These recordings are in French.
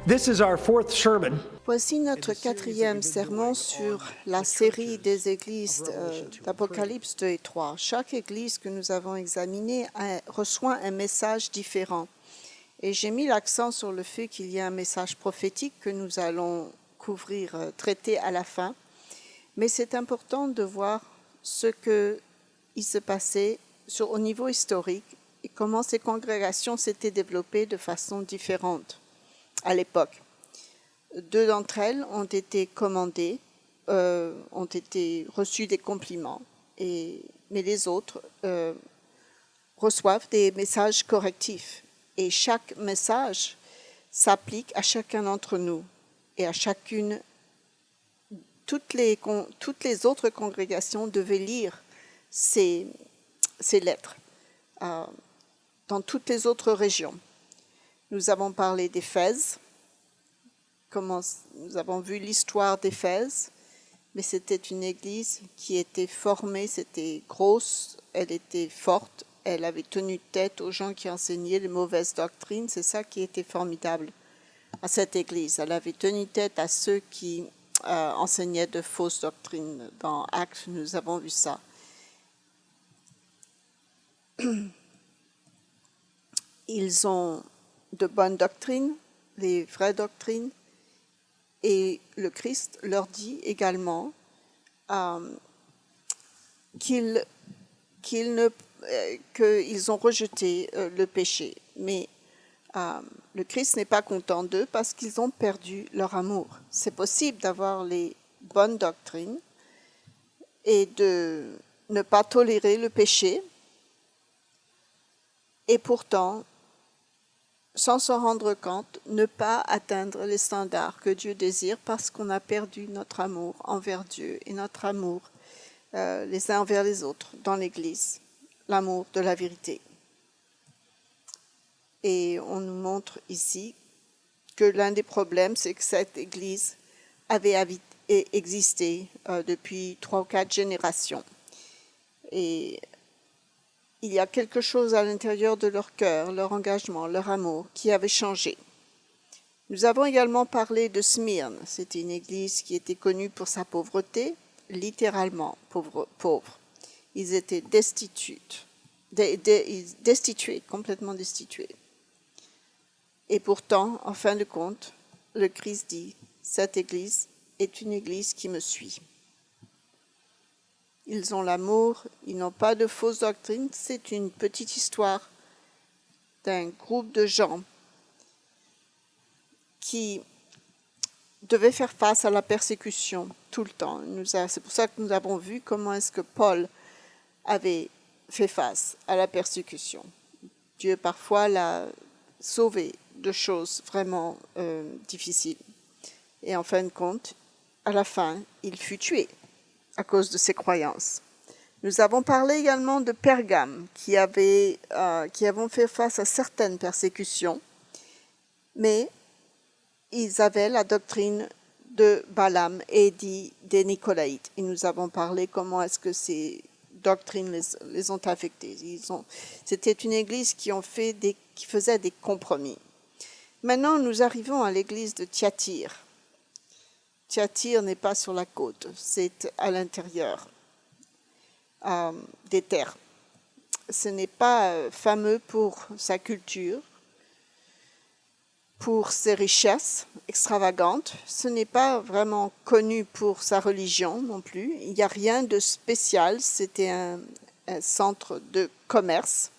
This is our fourth sermon. Voici notre quatrième sermon sur la série des églises d'Apocalypse 2 et 3. Chaque église que nous avons examinée reçoit un message différent. Et j'ai mis l'accent sur le fait qu'il y a un message prophétique que nous allons traiter à la fin. Mais c'est important de voir ce qu'il se passait au niveau historique et comment ces congrégations s'étaient développées de façon différente à l'époque. 2 d'entre elles ont été commandées, ont été reçues des compliments, mais les autres reçoivent des messages correctifs. Et chaque message s'applique à chacun d'entre nous et à chacune. Toutes les autres congrégations devaient lire ces lettres dans toutes les autres régions. Nous avons parlé d'Éphèse. Nous avons vu l'histoire d'Éphèse, mais c'était une église qui était formée, c'était grosse, elle était forte, elle avait tenu tête aux gens qui enseignaient les mauvaises doctrines. C'est ça qui était formidable à cette église. Elle avait tenu tête à ceux qui enseignaient de fausses doctrines. Dans Actes, nous avons vu ça. Ils ont de bonnes doctrines, les vraies doctrines, et le Christ leur dit également qu'ils ont rejeté le péché. Mais le Christ n'est pas content d'eux parce qu'ils ont perdu leur amour. C'est possible d'avoir les bonnes doctrines et de ne pas tolérer le péché, et pourtant, sans s'en rendre compte, ne pas atteindre les standards que Dieu désire parce qu'on a perdu notre amour envers Dieu et notre amour les uns envers les autres dans l'Église, l'amour de la vérité. Et on nous montre ici que l'un des problèmes, c'est que cette Église avait existé depuis 3 ou 4 générations. Et il y a quelque chose à l'intérieur de leur cœur, leur engagement, leur amour, qui avait changé. Nous avons également parlé de Smyrne. C'était une église qui était connue pour sa pauvreté, littéralement pauvre. Ils étaient destitués, complètement destitués. Et pourtant, en fin de compte, le Christ dit, cette église est une église qui me suit. Ils ont l'amour, ils n'ont pas de fausses doctrines. C'est une petite histoire d'un groupe de gens qui devaient faire face à la persécution tout le temps. C'est pour ça que nous avons vu comment est-ce que Paul avait fait face à la persécution. Dieu parfois l'a sauvé de choses vraiment difficiles. Et en fin de compte, à la fin, il fut tué à cause de ses croyances. Nous avons parlé également de Pergame, qui avaient fait face à certaines persécutions, mais ils avaient la doctrine de Balaam et des Nicolaïtes. Et nous avons parlé comment est-ce que ces doctrines les ont affectés. C'était une église qui faisait des compromis. Maintenant, nous arrivons à l'église de Thyatire. Thyatire n'est pas sur la côte, c'est à l'intérieur des terres. Ce n'est pas fameux pour sa culture, pour ses richesses extravagantes. Ce n'est pas vraiment connu pour sa religion non plus. Il n'y a rien de spécial. C'était un centre de commerce.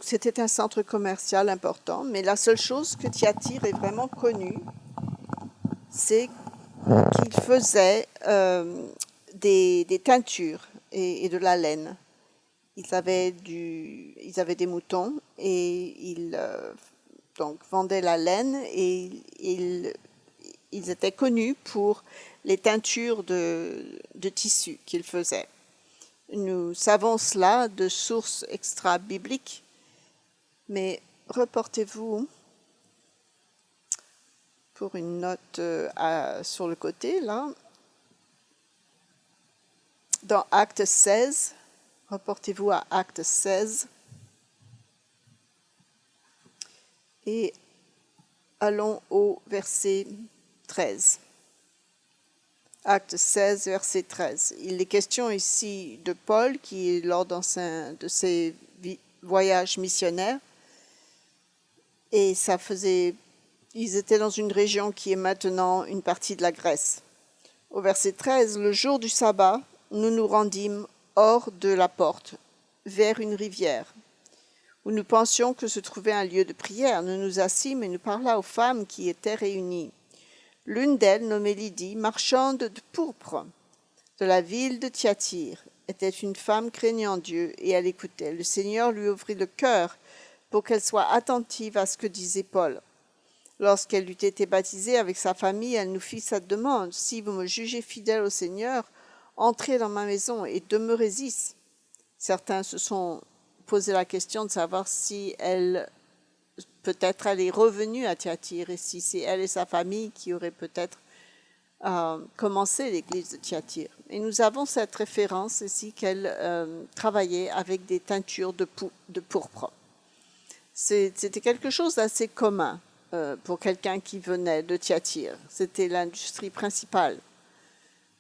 C'était un centre commercial important, mais la seule chose que Thyatire est vraiment connu, c'est qu'il faisait des teintures et de la laine. Ils avaient des moutons et ils donc vendaient la laine, et ils étaient connus pour les teintures de tissus qu'ils faisaient. Nous savons cela de sources extra-bibliques, mais reportez-vous pour une note sur le côté, là, dans Acte 16, reportez-vous à Acte 16. Et allons au verset 13. Acte 16, verset 13. Il est question ici de Paul qui, lors d'un de ses voyages missionnaires, et ils étaient dans une région qui est maintenant une partie de la Grèce. Au verset 13, le jour du sabbat, nous nous rendîmes hors de la porte, vers une rivière, où nous pensions que se trouvait un lieu de prière. Nous nous assîmes et nous parlâmes aux femmes qui étaient réunies. L'une d'elles, nommée Lydie, marchande de pourpre, de la ville de Thyatire, était une femme craignant Dieu, et elle écoutait. Le Seigneur lui ouvrit le cœur pour qu'elle soit attentive à ce que disait Paul. Lorsqu'elle eut été baptisée avec sa famille, elle nous fit cette demande: « Si vous me jugez fidèle au Seigneur, entrez dans ma maison et demeurez-y. » Certains se sont posé la question de savoir si peut-être elle est revenue à Thyatire et si c'est elle et sa famille qui auraient peut-être commencé l'église de Thyatire. Et nous avons cette référence ici qu'elle travaillait avec des teintures de pourpre. C'était quelque chose d'assez commun pour quelqu'un qui venait de Thyatire. C'était l'industrie principale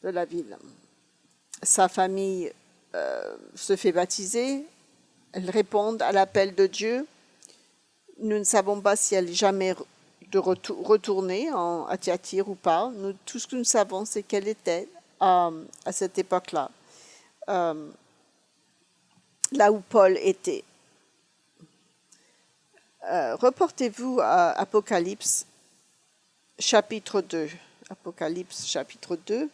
de la ville. Sa famille se fait baptiser, elle répond à l'appel de Dieu. Nous ne savons pas si elle est jamais retournée à Thyatire ou pas. Tout ce que nous savons, c'est qu'elle était à cette époque-là, là où Paul était. Reportez-vous à Apocalypse chapitre 2. Apocalypse chapitre 2.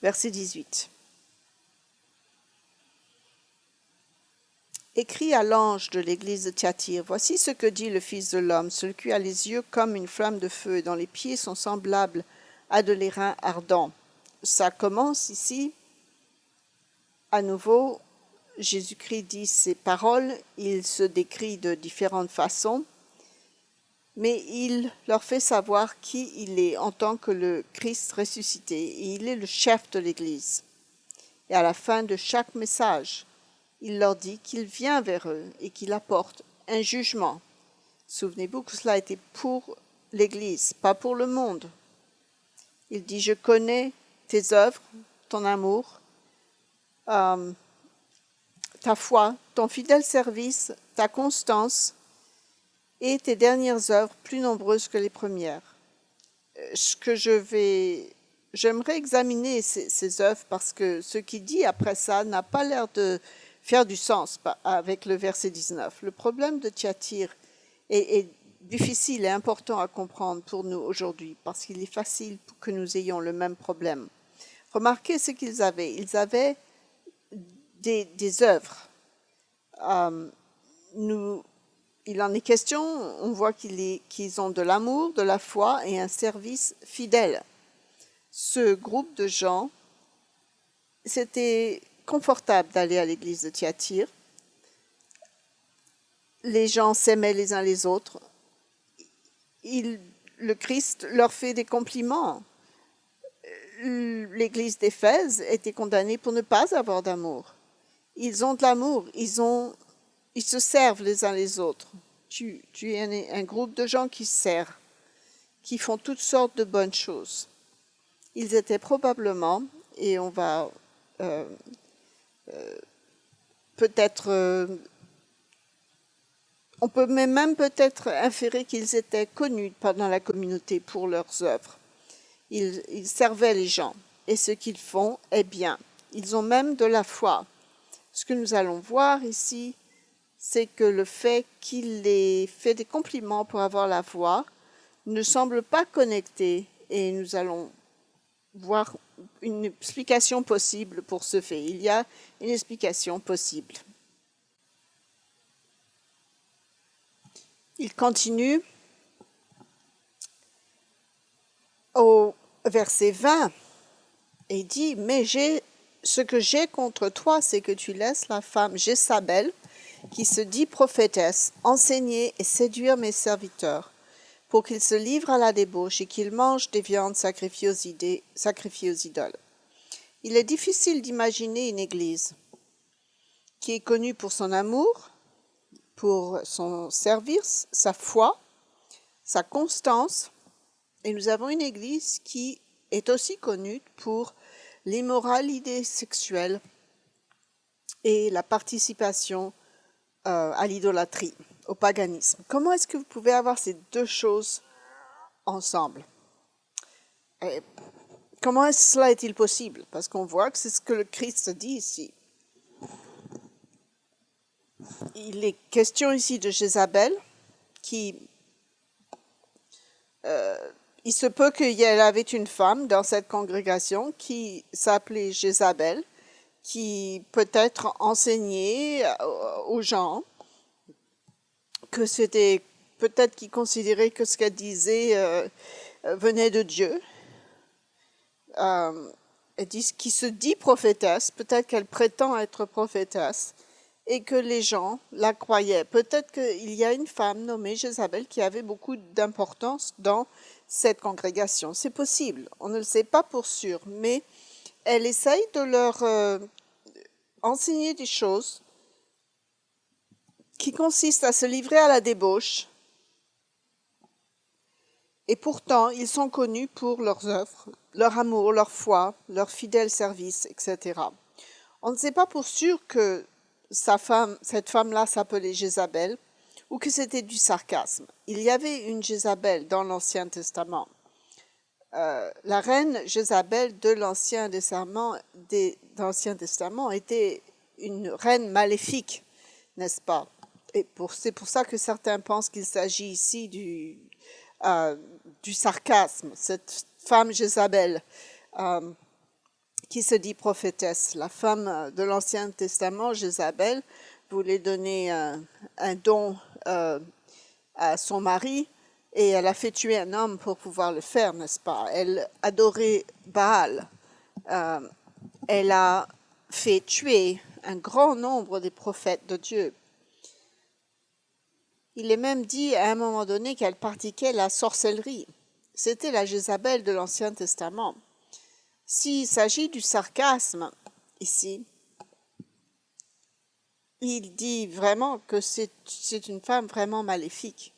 Verset 18. Écrit à l'ange de l'église de Thyatire, voici ce que dit le Fils de l'homme, celui qui a les yeux comme une flamme de feu et dont les pieds sont semblables à de l'airain ardent. Ça commence ici, à nouveau, Jésus-Christ dit ces paroles, il se décrit de différentes façons, mais il leur fait savoir qui il est en tant que le Christ ressuscité, et il est le chef de l'Église. Et à la fin de chaque message, il leur dit qu'il vient vers eux et qu'il apporte un jugement. Souvenez-vous que cela a été pour l'Église, pas pour le monde. Il dit, je connais tes œuvres, ton amour, ta foi, ton fidèle service, ta constance, et tes dernières œuvres plus nombreuses que les premières. J'aimerais examiner ces œuvres parce que ce qu'il dit après ça n'a pas l'air de faire du sens avec le verset 19. Le problème de Thyatire est difficile et important à comprendre pour nous aujourd'hui parce qu'il est facile que nous ayons le même problème. Remarquez ce qu'ils avaient. Ils avaient des œuvres. Il en est question, on voit qu'ils ont de l'amour, de la foi et un service fidèle. Ce groupe de gens, c'était confortable d'aller à l'église de Thyatire. Les gens s'aimaient les uns les autres. Le Christ leur fait des compliments. L'église d'Éphèse était condamnée pour ne pas avoir d'amour. Ils ont de l'amour, ils se servent les uns les autres. Tu es un groupe de gens qui se servent, qui font toutes sortes de bonnes choses. Ils étaient probablement, et on va on peut même peut-être inférer qu'ils étaient connus dans la communauté pour leurs œuvres. Ils servaient les gens, et ce qu'ils font est bien. Ils ont même de la foi. Ce que nous allons voir ici, c'est que le fait qu'il ait fait des compliments pour avoir la foi ne semble pas connecté, et nous allons voir une explication possible pour ce fait. Il y a une explication possible. Il continue au verset 20 et dit, « Mais ce que j'ai contre toi, c'est que tu laisses la femme Jézabel, qui se dit prophétesse, enseigner et séduire mes serviteurs, pour qu'ils se livrent à la débauche et qu'ils mangent des viandes sacrifiées aux idoles. Il est difficile d'imaginer une Église qui est connue pour son amour, pour son service, sa foi, sa constance, et nous avons une Église qui est aussi connue pour l'immoralité sexuelle et la participation à l'idolâtrie, au paganisme. Comment est-ce que vous pouvez avoir ces deux choses ensemble? Et comment cela est-il possible? Parce qu'on voit que c'est ce que le Christ dit ici. Il est question ici de Jézabel, qui... il se peut qu'il y avait une femme dans cette congrégation qui s'appelait Jézabel, qui peut-être enseignait aux gens que c'était peut-être qu'ils considéraient que ce qu'elle disait venait de Dieu. Elle dit qui se dit prophétesse, peut-être qu'elle prétend être prophétesse, et que les gens la croyaient. Peut-être qu'il y a une femme nommée Jézabel qui avait beaucoup d'importance dans cette congrégation. C'est possible, on ne le sait pas pour sûr, mais elle essaye de leur enseigner des choses qui consistent à se livrer à la débauche. Et pourtant, ils sont connus pour leurs œuvres, leur amour, leur foi, leur fidèle service, etc. On ne sait pas pour sûr que cette femme-là s'appelait Jézabel ou que c'était du sarcasme. Il y avait une Jézabel dans l'Ancien Testament. La reine Jézabel de l'Ancien Testament était une reine maléfique, n'est-ce pas? Et c'est pour ça que certains pensent qu'il s'agit ici du sarcasme, cette femme Jézabel qui se dit prophétesse. La femme de l'Ancien Testament, Jézabel, voulait donner un don à son mari et elle a fait tuer un homme pour pouvoir le faire, n'est-ce pas? Elle adorait Baal. Elle a fait tuer un grand nombre des prophètes de Dieu. Il est même dit à un moment donné qu'elle pratiquait la sorcellerie. C'était la Jézabel de l'Ancien Testament. S'il s'agit du sarcasme ici, il dit vraiment que c'est une femme vraiment maléfique.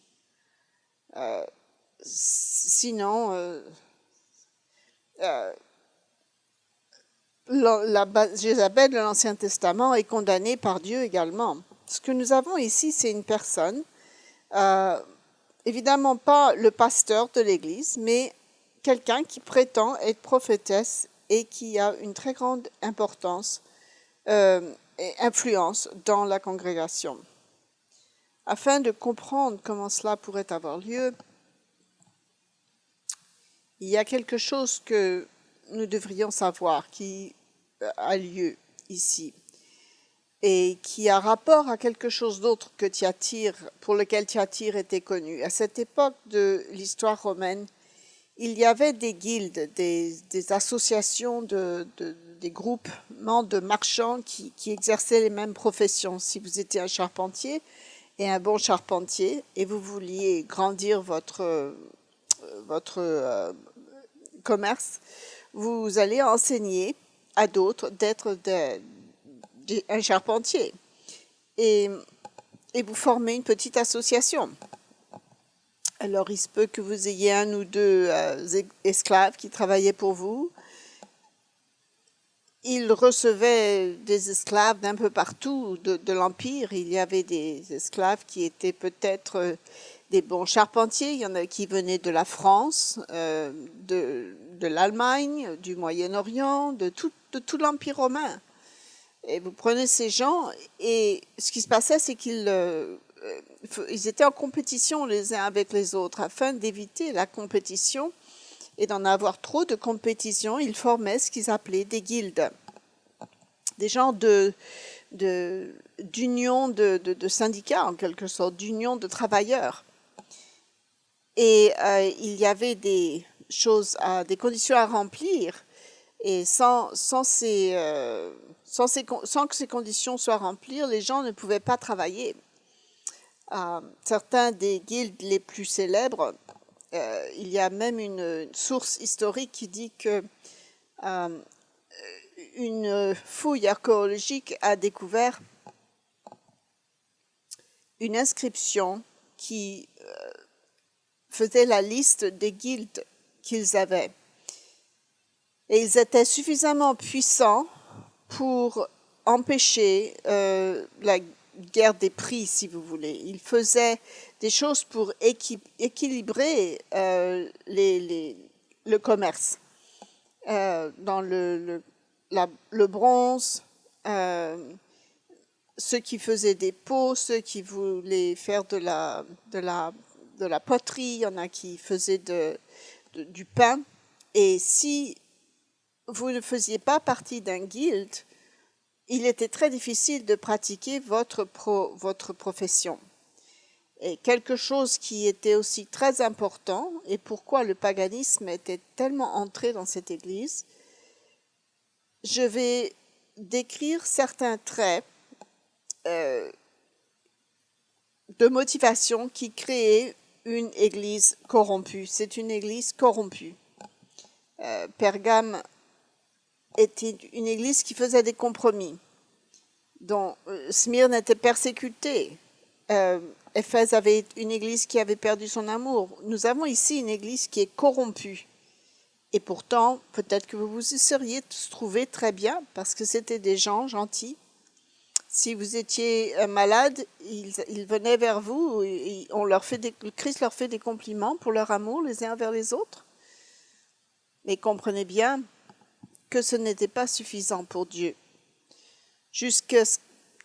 Sinon, la Jézabel de l'Ancien Testament est condamnée par Dieu également. Ce que nous avons ici, c'est une personne, évidemment pas le pasteur de l'Église, mais quelqu'un qui prétend être prophétesse et qui a une très grande importance et influence dans la congrégation. Afin de comprendre comment cela pourrait avoir lieu, il y a quelque chose que nous devrions savoir qui a lieu ici et qui a rapport à quelque chose d'autre que Thyatire, pour lequel Thyatire était connu. À cette époque de l'histoire romaine, il y avait des guildes, des associations, des groupements de marchands qui exerçaient les mêmes professions. Si vous étiez un charpentier et un bon charpentier et vous vouliez grandir votre commerce, vous allez enseigner à d'autres d'être un charpentier et vous formez une petite association. Alors, il se peut que vous ayez un ou deux esclaves qui travaillaient pour vous. Ils recevaient des esclaves d'un peu partout de l'Empire. Il y avait des esclaves qui étaient peut-être des bons charpentiers. Il y en a qui venaient de la France, de l'Allemagne, du Moyen-Orient, de tout l'Empire romain. Et vous prenez ces gens et ce qui se passait, c'est qu'ils étaient en compétition les uns avec les autres. Afin d'éviter la compétition et d'en avoir trop de compétition, ils formaient ce qu'ils appelaient des guildes, des genres d'unions de syndicats en quelque sorte, d'unions de travailleurs. Et il y avait des conditions à remplir, et sans que ces conditions soient remplies, les gens ne pouvaient pas travailler. Certains des guildes les plus célèbres Il y a même une source historique qui dit que euh, une fouille archéologique a découvert une inscription qui faisait la liste des guildes qu'ils avaient. Et ils étaient suffisamment puissants pour empêcher la guerre des prix, si vous voulez. Ils faisaient des choses pour équilibrer le commerce. Dans le bronze, ceux qui faisaient des pots, ceux qui voulaient faire de la poterie, il y en a qui faisaient du pain. Et si vous ne faisiez pas partie d'un guild, il était très difficile de pratiquer votre profession. Et quelque chose qui était aussi très important, et pourquoi le paganisme était tellement entré dans cette église, je vais décrire certains traits de motivation qui créaient une église corrompue. C'est une église corrompue. Pergame était une église qui faisait des compromis, dont Smyrne était persécutée. Éphèse avait une église qui avait perdu son amour. Nous avons ici une église qui est corrompue. Et pourtant, peut-être que vous vous y seriez trouvés très bien, parce que c'était des gens gentils. Si vous étiez malade, ils venaient vers vous et le Christ leur fait des compliments pour leur amour les uns vers les autres. Mais comprenez bien que ce n'était pas suffisant pour Dieu.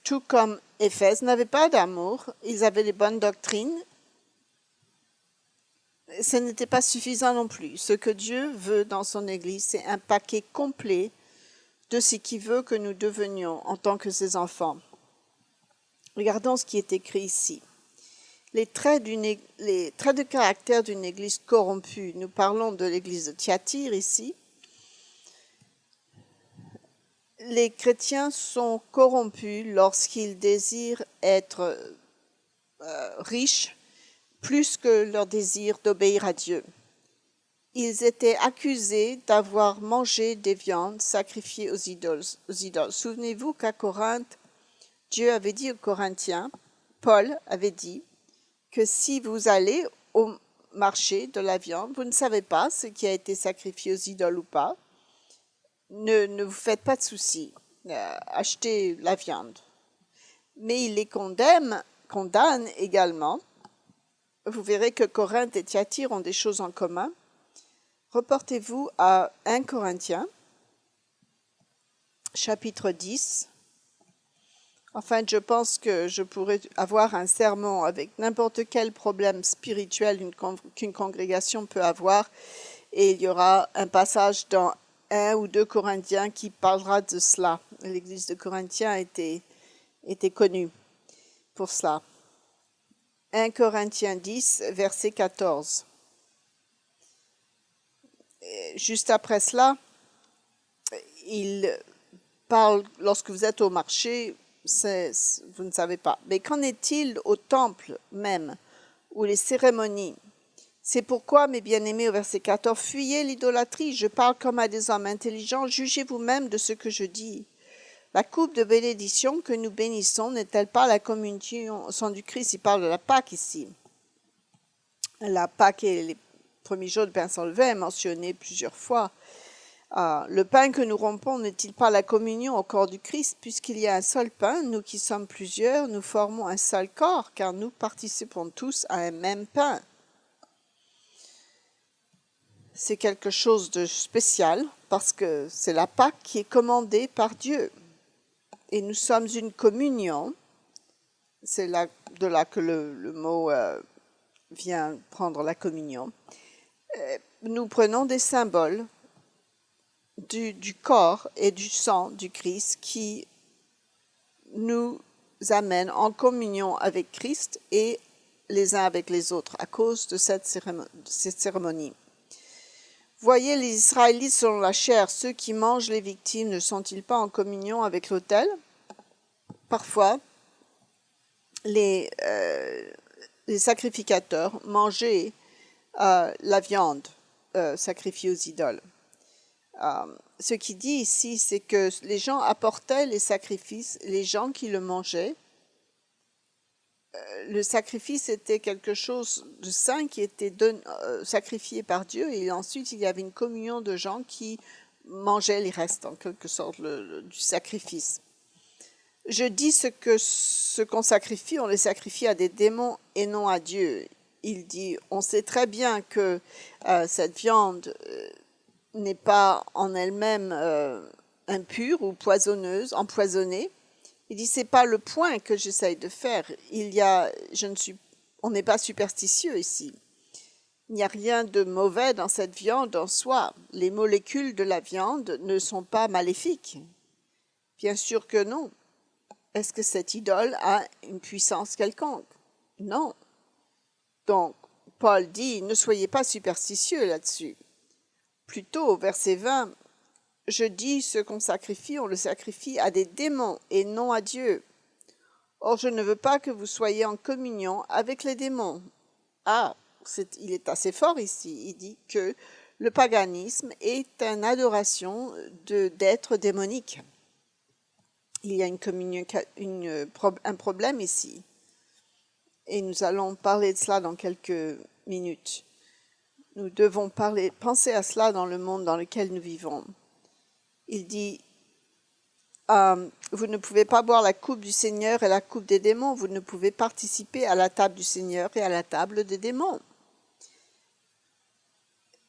Tout comme Éphèse n'avait pas d'amour, ils avaient les bonnes doctrines, ce n'était pas suffisant non plus. Ce que Dieu veut dans son Église, c'est un paquet complet de ce qu'il veut que nous devenions en tant que ses enfants. Regardons ce qui est écrit ici. Les traits de caractère d'une Église corrompue, nous parlons de l'Église de Thyatire ici. Les chrétiens sont corrompus lorsqu'ils désirent être riches plus que leur désir d'obéir à Dieu. Ils étaient accusés d'avoir mangé des viandes sacrifiées aux idoles. Souvenez-vous qu'à Corinthe, Dieu avait dit aux Corinthiens, Paul avait dit que si vous allez au marché de la viande, vous ne savez pas ce qui a été sacrifié aux idoles ou pas, ne vous faites pas de soucis, achetez la viande. Mais il les condamne également. Vous verrez que Corinthe et Thyatire ont des choses en commun. Reportez-vous à 1 Corinthiens, chapitre 10. Enfin, je pense que je pourrais avoir un sermon avec n'importe quel problème spirituel qu'une congrégation peut avoir, et il y aura un passage dans 1 ou 2 Corinthiens qui parlera de cela. L'église de Corinthiens était connue pour cela. 1 Corinthiens 10, verset 14. Juste après cela, il parle, lorsque vous êtes au marché, vous ne savez pas. Mais qu'en est-il au temple même, ou les cérémonies? C'est pourquoi, mes bien-aimés, au verset 14, fuyez l'idolâtrie, je parle comme à des hommes intelligents, jugez vous-même de ce que je dis. La coupe de bénédiction que nous bénissons n'est-elle pas la communion au sang du Christ? Il parle de la Pâque ici. La Pâque et les premiers jours de pain sans levain est mentionné plusieurs fois. Le pain que nous rompons n'est-il pas la communion au corps du Christ? Puisqu'il y a un seul pain, nous qui sommes plusieurs, nous formons un seul corps, car nous participons tous à un même pain. C'est quelque chose de spécial, parce que c'est la Pâque qui est commandée par Dieu. Et nous sommes une communion. C'est de là que le mot vient prendre la communion. Nous prenons des symboles du corps et du sang du Christ qui nous amènent en communion avec Christ et les uns avec les autres à cause de cette cérémonie. Voyez les Israélites selon la chair, ceux qui mangent les victimes, ne sont-ils pas en communion avec l'autel? Parfois, les sacrificateurs mangeaient la viande sacrifiée aux idoles. Ce qu'il dit ici, c'est que les gens apportaient les sacrifices, les gens qui le mangeaient. Le sacrifice était quelque chose de saint qui était sacrifié par Dieu, et ensuite il y avait une communion de gens qui mangeaient les restes, en quelque sorte, du sacrifice. Je dis ce qu'on sacrifie, on les sacrifie à des démons et non à Dieu. Il dit, on sait très bien que cette viande n'est pas en elle-même impure ou poisonneuse, empoisonnée. Il dit, c'est pas le point que j'essaye de faire. On n'est pas superstitieux ici. Il n'y a rien de mauvais dans cette viande en soi. Les molécules de la viande ne sont pas maléfiques. Bien sûr que non. Est-ce que cette idole a une puissance quelconque? Non. Donc, Paul dit, ne soyez pas superstitieux là-dessus. Plutôt, au verset 20, je dis, ce qu'on sacrifie, on le sacrifie à des démons et non à Dieu. Or, je ne veux pas que vous soyez en communion avec les démons. Il est assez fort ici. Il dit que le paganisme est une adoration d'êtres démoniques. Il y a un problème ici. Et nous allons parler de cela dans quelques minutes. Nous devons penser à cela dans le monde dans lequel nous vivons. Il dit, vous ne pouvez pas boire la coupe du Seigneur et la coupe des démons. Vous ne pouvez participer à la table du Seigneur et à la table des démons.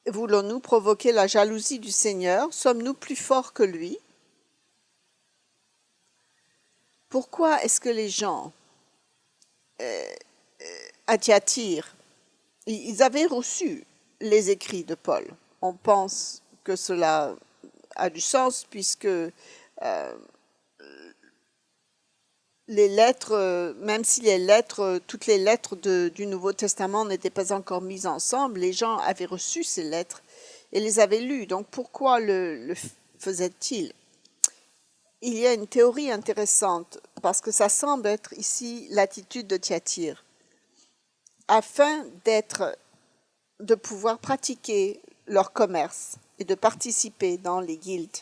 Voulons-nous provoquer la jalousie du Seigneur? Sommes-nous plus forts que lui? Pourquoi est-ce que les gens à Thyatire, ils avaient reçu les écrits de Paul? On pense que cela a du sens puisque les lettres, même si toutes les lettres du Nouveau Testament n'étaient pas encore mises ensemble, les gens avaient reçu ces lettres et les avaient lues. Donc pourquoi le faisaient-ils? Il y a une théorie intéressante, parce que ça semble être ici l'attitude de Thyatire. Afin de pouvoir pratiquer leur commerce et de participer dans les guildes.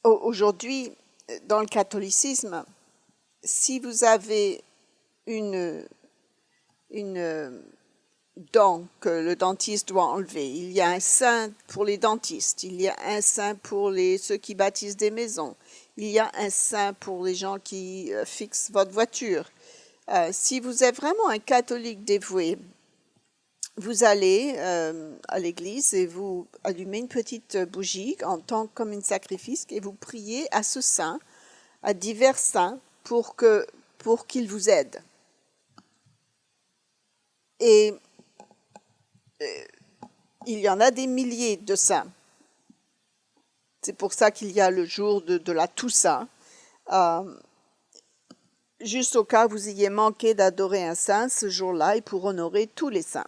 Aujourd'hui, dans le catholicisme, si vous avez une dent que le dentiste doit enlever, il y a un saint pour les dentistes, il y a un saint pour ceux qui bâtissent des maisons, il y a un saint pour les gens qui fixent votre voiture. Si vous êtes vraiment un catholique dévoué, vous allez à l'église et vous allumez une petite bougie comme un sacrifice et vous priez à ce saint, à divers saints, pour qu'il vous aide. Et il y en a des milliers de saints. C'est pour ça qu'il y a le jour de la Toussaint. Juste au cas où vous ayez manqué d'adorer un saint ce jour-là et pour honorer tous les saints.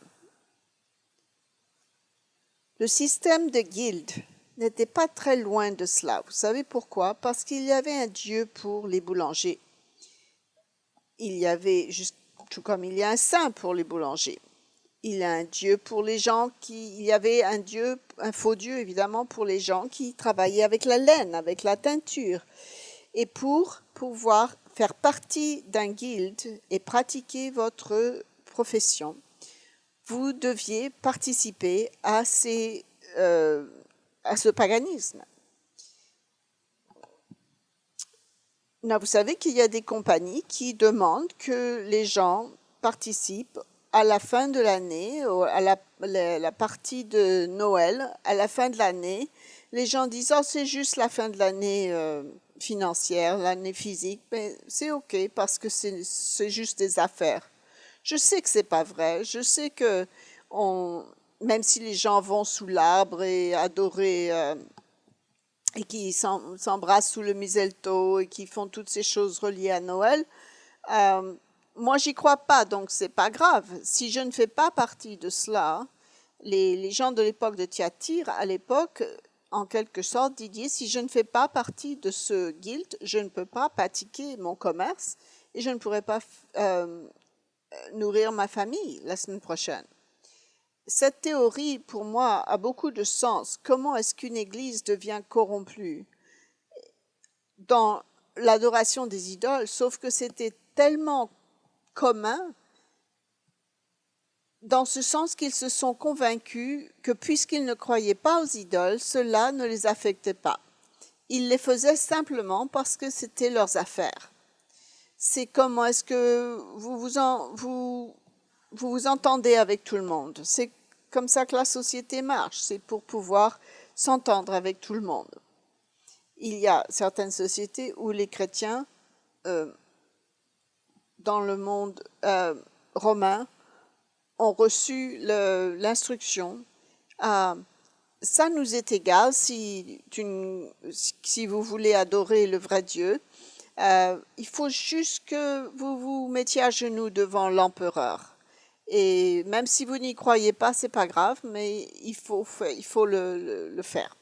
Le système de guilde n'était pas très loin de cela. Vous savez pourquoi? Parce qu'il y avait un dieu pour les boulangers. Il y avait, tout comme il y a un saint pour les boulangers. Il y a un dieu pour les gens il y avait un faux dieu évidemment pour les gens qui travaillaient avec la laine, avec la teinture. Et pour pouvoir faire partie d'un guilde et pratiquer votre profession, vous deviez participer à ce paganisme. Là, vous savez qu'il y a des compagnies qui demandent que les gens participent à la fin de l'année, à la partie de Noël, à la fin de l'année. Les gens disent « Oh, c'est juste la fin de l'année financière, l'année physique. » Mais c'est OK parce que c'est juste des affaires. Je sais que c'est pas vrai. Je sais que même si les gens vont sous l'arbre et adorer et qui s'embrassent sous le mistletoe et qui font toutes ces choses reliées à Noël, moi j'y crois pas, donc c'est pas grave. Si je ne fais pas partie de cela, les gens de l'époque de Thyatire, à l'époque, en quelque sorte, disaient si je ne fais pas partie de ce guild, je ne peux pas pratiquer mon commerce et je ne pourrai pas nourrir ma famille la semaine prochaine. Cette théorie, pour moi, a beaucoup de sens. Comment est-ce qu'une église devient corrompue dans l'adoration des idoles, sauf que c'était tellement commun, dans ce sens qu'ils se sont convaincus que puisqu'ils ne croyaient pas aux idoles, cela ne les affectait pas. Ils les faisaient simplement parce que c'était leurs affaires. C'est comment est-ce que vous vous entendez avec tout le monde. C'est comme ça que la société marche. C'est pour pouvoir s'entendre avec tout le monde. Il y a certaines sociétés où les chrétiens, dans le monde romain, ont reçu l'instruction. Ça nous est égal si vous voulez adorer le vrai Dieu. Il faut juste que vous vous mettiez à genoux devant l'empereur. Et même si vous n'y croyez pas, c'est pas grave, mais il faut le faire.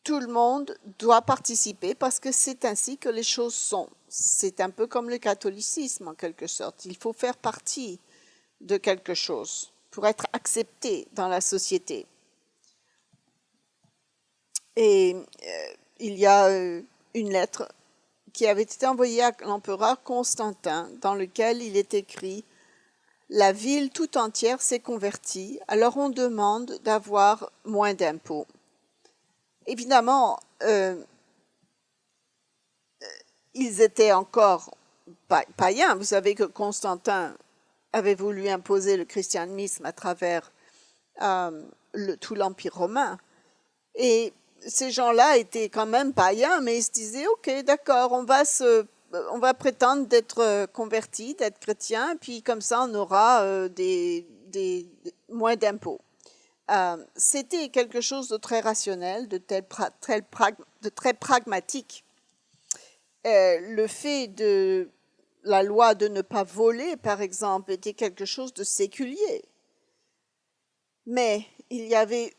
Tout le monde doit participer parce que c'est ainsi que les choses sont. C'est un peu comme le catholicisme en quelque sorte. Il faut faire partie de quelque chose pour être accepté dans la société. Et il y a une lettre qui avait été envoyée à l'empereur Constantin dans lequel il est écrit « La ville tout entière s'est convertie, alors on demande d'avoir moins d'impôts. » Évidemment, ils étaient encore païens. Vous savez que Constantin avait voulu imposer le christianisme à travers tout l'Empire romain. Et ces gens-là étaient quand même païens, mais ils se disaient, OK, d'accord, on va prétendre d'être convertis, d'être chrétiens, puis comme ça, on aura moins d'impôts. C'était quelque chose de très rationnel, de très pragmatique. Le fait de la loi de ne pas voler, par exemple, était quelque chose de séculier. Mais il y avait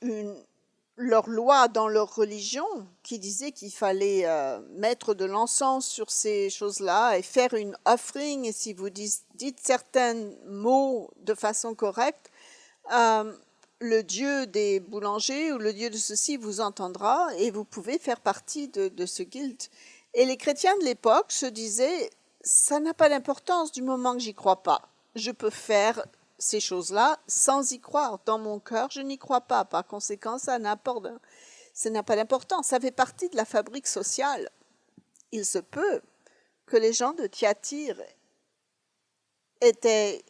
leur loi dans leur religion qui disait qu'il fallait mettre de l'encens sur ces choses-là et faire une offering. Et si vous dites certains mots de façon correcte, le Dieu des boulangers ou le Dieu de ceci vous entendra et vous pouvez faire partie de ce guild. Et les chrétiens de l'époque se disaient, ça n'a pas d'importance du moment que j'y crois pas. Je peux faire ces choses-là sans y croire. Dans mon cœur, je n'y crois pas. Par conséquent, ça n'a pas d'importance. Ça fait partie de la fabrique sociale. Il se peut que les gens de Thyatire étaient...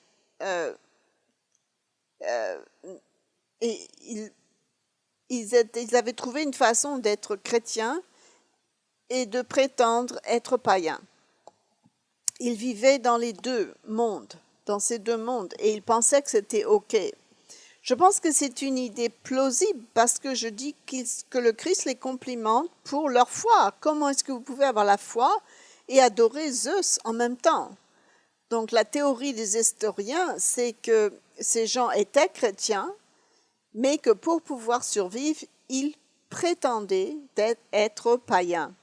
ils avaient trouvé une façon d'être chrétiens et de prétendre être païens. Ils vivaient dans les deux mondes, dans ces deux mondes, et ils pensaient que c'était OK. Je pense que c'est une idée plausible parce que je dis que le Christ les complimente pour leur foi. Comment est-ce que vous pouvez avoir la foi et adorer Zeus en même temps? Donc la théorie des historiens, c'est que ces gens étaient chrétiens, mais que pour pouvoir survivre, ils prétendaient être païens.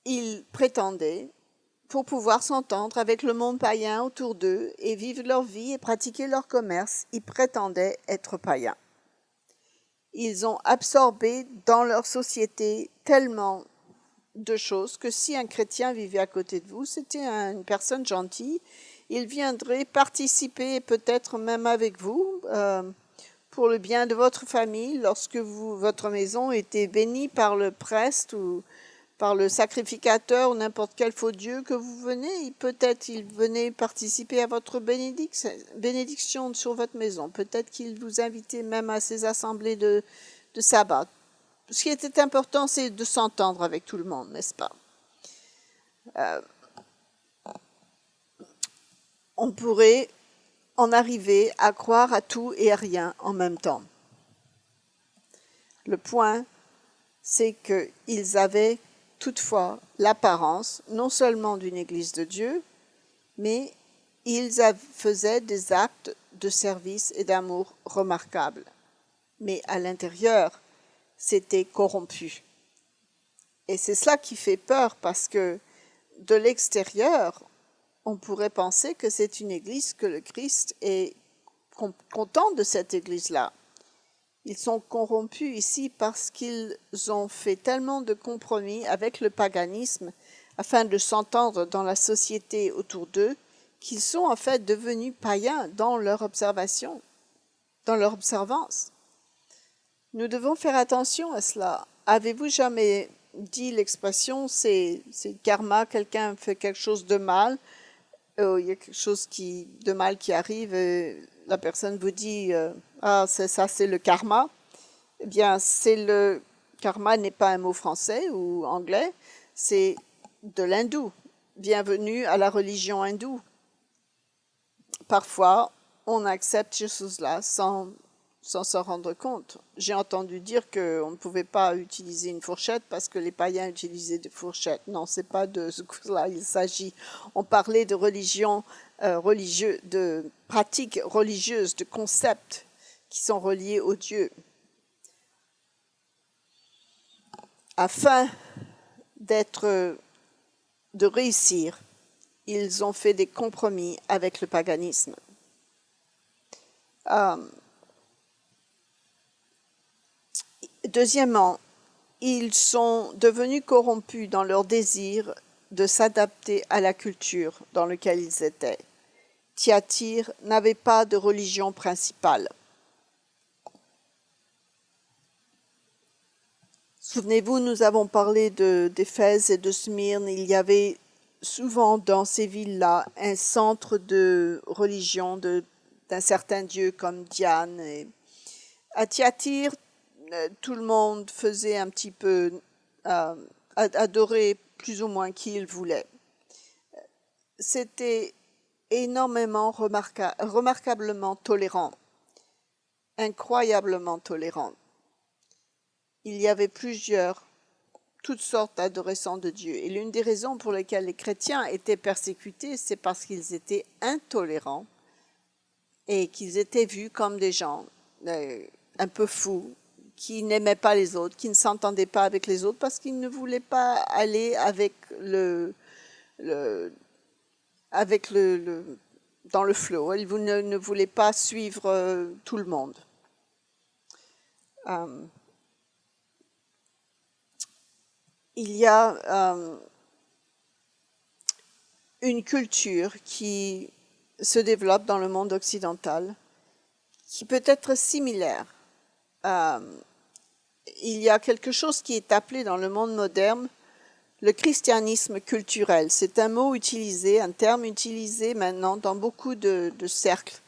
Ils prétendaient, pour pouvoir s'entendre avec le monde païen autour d'eux et vivre leur vie et pratiquer leur commerce, ils prétendaient être païens. Ils ont absorbé dans leur société tellement de choses que si un chrétien vivait à côté de vous, c'était une personne gentille, il viendrait participer peut-être même avec vous pour le bien de votre famille lorsque votre maison était bénie par le prêtre ou par le sacrificateur ou n'importe quel faux Dieu que vous venez, peut-être il venait participer à votre bénédiction sur votre maison. Peut-être qu'il vous invitait même à ces assemblées de sabbat. Ce qui était important, c'est de s'entendre avec tout le monde, n'est-ce pas? On pourrait en arriver à croire à tout et à rien en même temps. Le point, c'est qu'ils avaient toutefois l'apparence non seulement d'une église de Dieu, mais ils faisaient des actes de service et d'amour remarquables. Mais à l'intérieur, c'était corrompu. Et c'est cela qui fait peur parce que de l'extérieur, on pourrait penser que c'est une église, que le Christ est content de cette église-là. Ils sont corrompus ici parce qu'ils ont fait tellement de compromis avec le paganisme afin de s'entendre dans la société autour d'eux, qu'ils sont en fait devenus païens dans leur observation, dans leur observance. Nous devons faire attention à cela. Avez-vous jamais dit l'expression c'est karma, quelqu'un fait quelque chose de mal, il y a quelque chose de mal qui arrive, et la personne vous dit ah c'est le karma. Eh bien, karma n'est pas un mot français ou anglais, c'est de l'hindou. Bienvenue à la religion hindoue. Parfois, on accepte ces choses-là sans s'en rendre compte. J'ai entendu dire qu'on ne pouvait pas utiliser une fourchette parce que les païens utilisaient des fourchettes. Non, c'est pas de ce que là il s'agit. On parlait de religion de pratiques religieuses, de concepts qui sont reliés au Dieu. Afin de réussir, ils ont fait des compromis avec le paganisme. Deuxièmement, ils sont devenus corrompus dans leur désir de s'adapter à la culture dans laquelle ils étaient. Thyatire n'avait pas de religion principale. Souvenez-vous, nous avons parlé d'Éphèse et de Smyrne. Il y avait souvent dans ces villes-là un centre de religion d'un certain dieu comme Diane. Et à Thyatire, tout le monde faisait un petit peu adorer plus ou moins qui il voulait. C'était énormément remarquablement tolérant, incroyablement tolérant. Il y avait toutes sortes d'adorations de Dieu. Et l'une des raisons pour lesquelles les chrétiens étaient persécutés, c'est parce qu'ils étaient intolérants et qu'ils étaient vus comme des gens un peu fous, qui n'aimaient pas les autres, qui ne s'entendaient pas avec les autres parce qu'ils ne voulaient pas aller dans le flot. Ils ne voulaient pas suivre tout le monde. Il y a une culture qui se développe dans le monde occidental qui peut être similaire. Il y a quelque chose qui est appelé dans le monde moderne le christianisme culturel. C'est un terme utilisé maintenant dans beaucoup de cercles.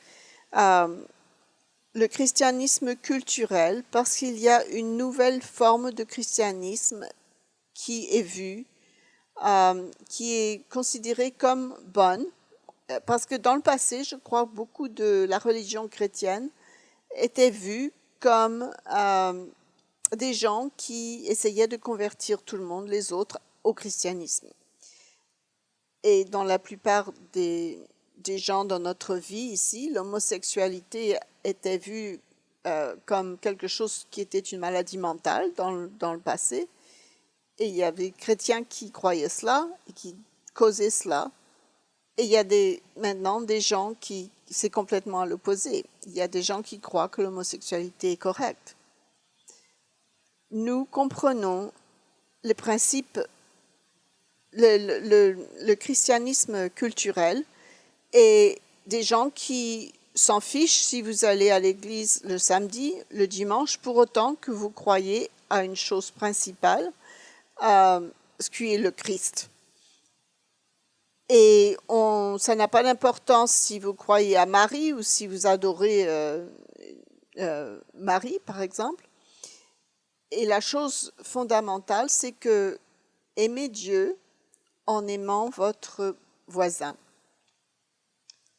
Le christianisme culturel, parce qu'il y a une nouvelle forme de christianisme qui est vue, qui est considérée comme bonne, parce que dans le passé, je crois que beaucoup de la religion chrétienne était vue comme des gens qui essayaient de convertir tout le monde, les autres, au christianisme. Et dans la plupart des gens dans notre vie ici, l'homosexualité était vue comme quelque chose qui était une maladie mentale dans le passé. Et il y avait des chrétiens qui croyaient cela et qui causaient cela. Et il y a maintenant des gens qui, c'est complètement à l'opposé. Il y a des gens qui croient que l'homosexualité est correcte. Nous comprenons les principes, le christianisme culturel et des gens qui s'en fichent si vous allez à l'église le samedi, le dimanche, pour autant que vous croyez à une chose principale, ce qui est le Christ. Et ça n'a pas d'importance si vous croyez à Marie ou si vous adorez Marie, par exemple. Et la chose fondamentale, c'est que aimez Dieu en aimant votre voisin.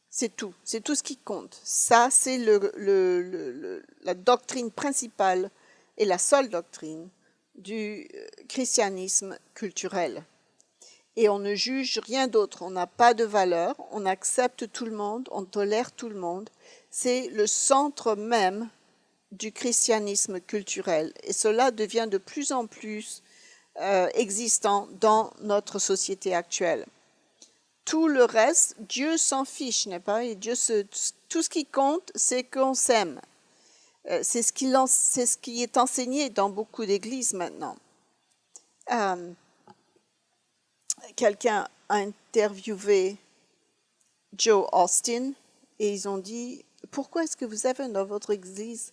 C'est tout ce qui compte. Ça, c'est la doctrine principale et la seule doctrine du christianisme culturel. Et on ne juge rien d'autre, on n'a pas de valeur, on accepte tout le monde, on tolère tout le monde. C'est le centre même du christianisme culturel. Et cela devient de plus en plus existants dans notre société actuelle. Tout le reste, Dieu s'en fiche, n'est-ce pas? Et tout ce qui compte, c'est qu'on s'aime. C'est ce qui est enseigné dans beaucoup d'églises maintenant. Quelqu'un a interviewé Joe Austin et ils ont dit « Pourquoi est-ce que vous avez dans votre église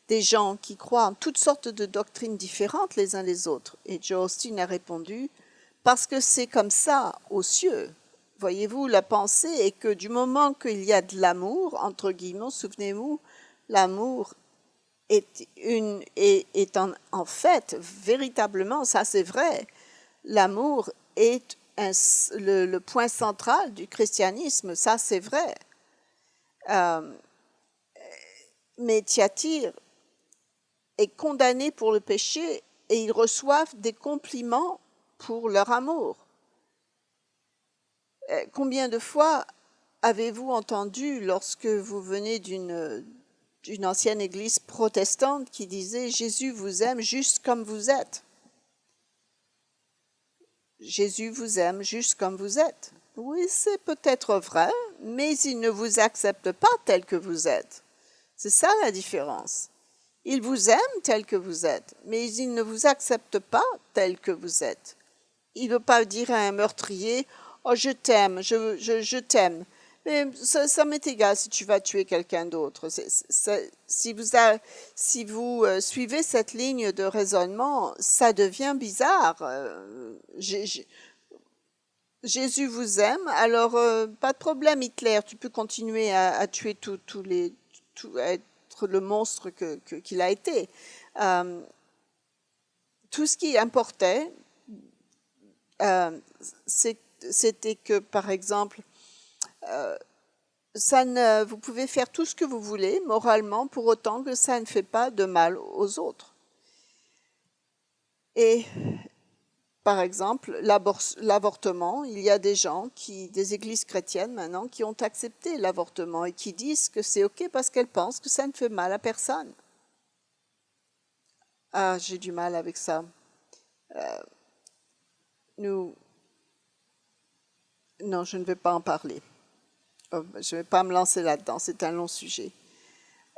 des gens qui croient en toutes sortes de doctrines différentes les uns les autres ?» Et Joe Austin a répondu « Parce que c'est comme ça aux cieux. » Voyez-vous, la pensée est que du moment qu'il y a de l'amour, entre guillemets, souvenez-vous, l'amour est en fait, véritablement, ça c'est vrai, l'amour est le point central du christianisme, ça c'est vrai. Mais Thyatire est condamné pour le péché et ils reçoivent des compliments pour leur amour. Combien de fois avez-vous entendu, lorsque vous venez d'une ancienne église protestante qui disait « Jésus vous aime juste comme vous êtes ». Jésus vous aime juste comme vous êtes. Oui, c'est peut-être vrai, mais il ne vous accepte pas tel que vous êtes. C'est ça la différence. Il vous aime tel que vous êtes, mais il ne vous accepte pas tel que vous êtes. Il ne veut pas dire à un meurtrier « Oh, je t'aime, je t'aime ». Mais ça m'est égal si tu vas tuer quelqu'un d'autre. Si vous suivez cette ligne de raisonnement, ça devient bizarre. Jésus vous aime, alors pas de problème, Hitler, tu peux continuer à tuer à être le monstre qu'il a été. Tout ce qui importait, c'était que, par exemple, vous pouvez faire tout ce que vous voulez moralement pour autant que ça ne fait pas de mal aux autres. Et par exemple, l'avortement, il y a des églises chrétiennes maintenant, qui ont accepté l'avortement et qui disent que c'est OK parce qu'elles pensent que ça ne fait mal à personne. Ah, j'ai du mal avec ça. Non, je ne vais pas en parler. Je ne vais pas me lancer là-dedans, c'est un long sujet.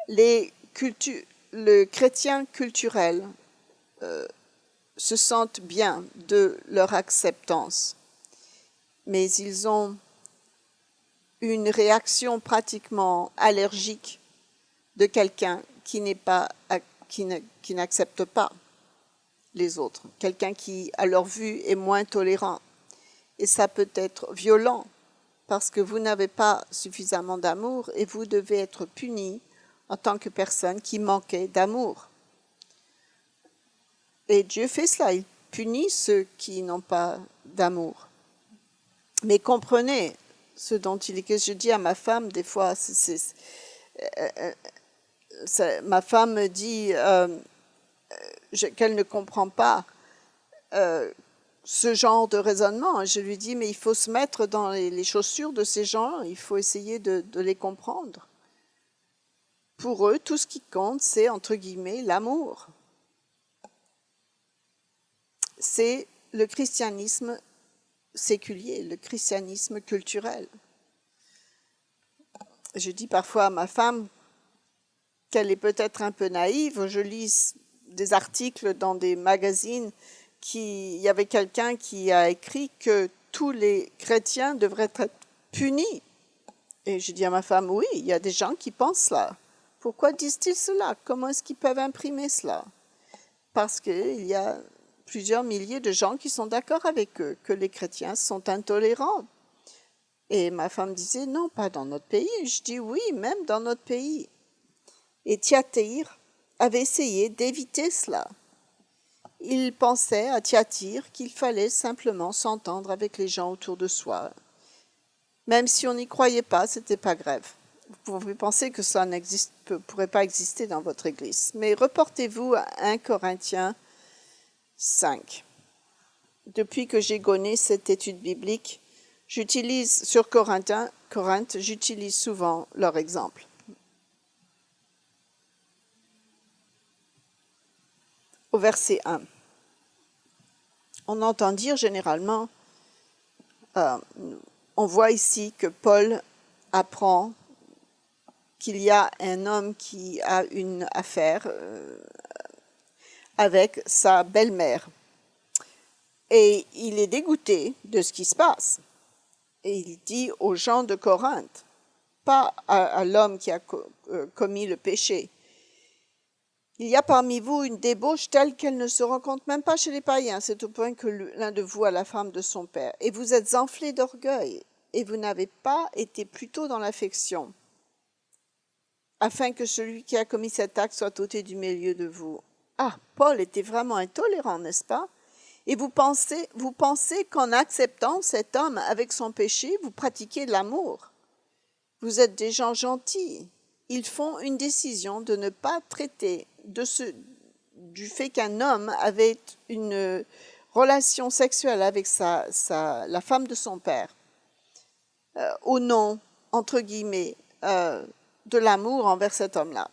Le chrétien culturel se sentent bien de leur acceptance, mais ils ont une réaction pratiquement allergique de quelqu'un qui n'accepte pas les autres, quelqu'un qui, à leur vue, est moins tolérant. Et ça peut être violent, parce que vous n'avez pas suffisamment d'amour et vous devez être puni en tant que personne qui manquait d'amour. Et Dieu fait cela, il punit ceux qui n'ont pas d'amour. Mais comprenez ce dont il est question. Je dis à ma femme, des fois, ma femme me dit qu'elle ne comprend pas ce genre de raisonnement. Je lui dis, mais il faut se mettre dans les chaussures de ces gens, il faut essayer de les comprendre. Pour eux, tout ce qui compte, c'est, entre guillemets, l'amour. C'est le christianisme séculier, le christianisme culturel. Je dis parfois à ma femme qu'elle est peut-être un peu naïve. Je lis des articles dans des magazines il y avait quelqu'un qui a écrit que tous les chrétiens devraient être punis. Et je dis à ma femme, oui, il y a des gens qui pensent cela. Pourquoi disent-ils cela? Comment est-ce qu'ils peuvent imprimer cela? Parce qu'il y a plusieurs milliers de gens qui sont d'accord avec eux, que les chrétiens sont intolérants. Et ma femme disait, non, pas dans notre pays. Je dis, oui, même dans notre pays. Et Thyatire avait essayé d'éviter cela. Il pensait à Thyatire qu'il fallait simplement s'entendre avec les gens autour de soi. Même si on n'y croyait pas, ce n'était pas grave. Vous pouvez penser que cela ne pourrait pas exister dans votre église. Mais reportez-vous à 1 Corinthiens 5. Depuis que j'ai gonné cette étude biblique, sur Corinthe, j'utilise souvent leur exemple. Au verset 1. On entend dire généralement, on voit ici que Paul apprend qu'il y a un homme qui a une affaire avec sa belle-mère. Et il est dégoûté de ce qui se passe. Et il dit aux gens de Corinthe, pas à l'homme qui a commis le péché, il y a parmi vous une débauche telle qu'elle ne se rencontre même pas chez les païens. C'est au point que l'un de vous a la femme de son père. Et vous êtes enflés d'orgueil, et vous n'avez pas été plutôt dans l'affection, afin que celui qui a commis cet acte soit ôté du milieu de vous. Ah, Paul était vraiment intolérant, n'est-ce pas? Et vous pensez qu'en acceptant cet homme avec son péché, vous pratiquez l'amour. Vous êtes des gens gentils. Ils font une décision de ne pas traiter du fait qu'un homme avait une relation sexuelle avec la femme de son père, au nom, entre guillemets, de l'amour envers cet homme-là.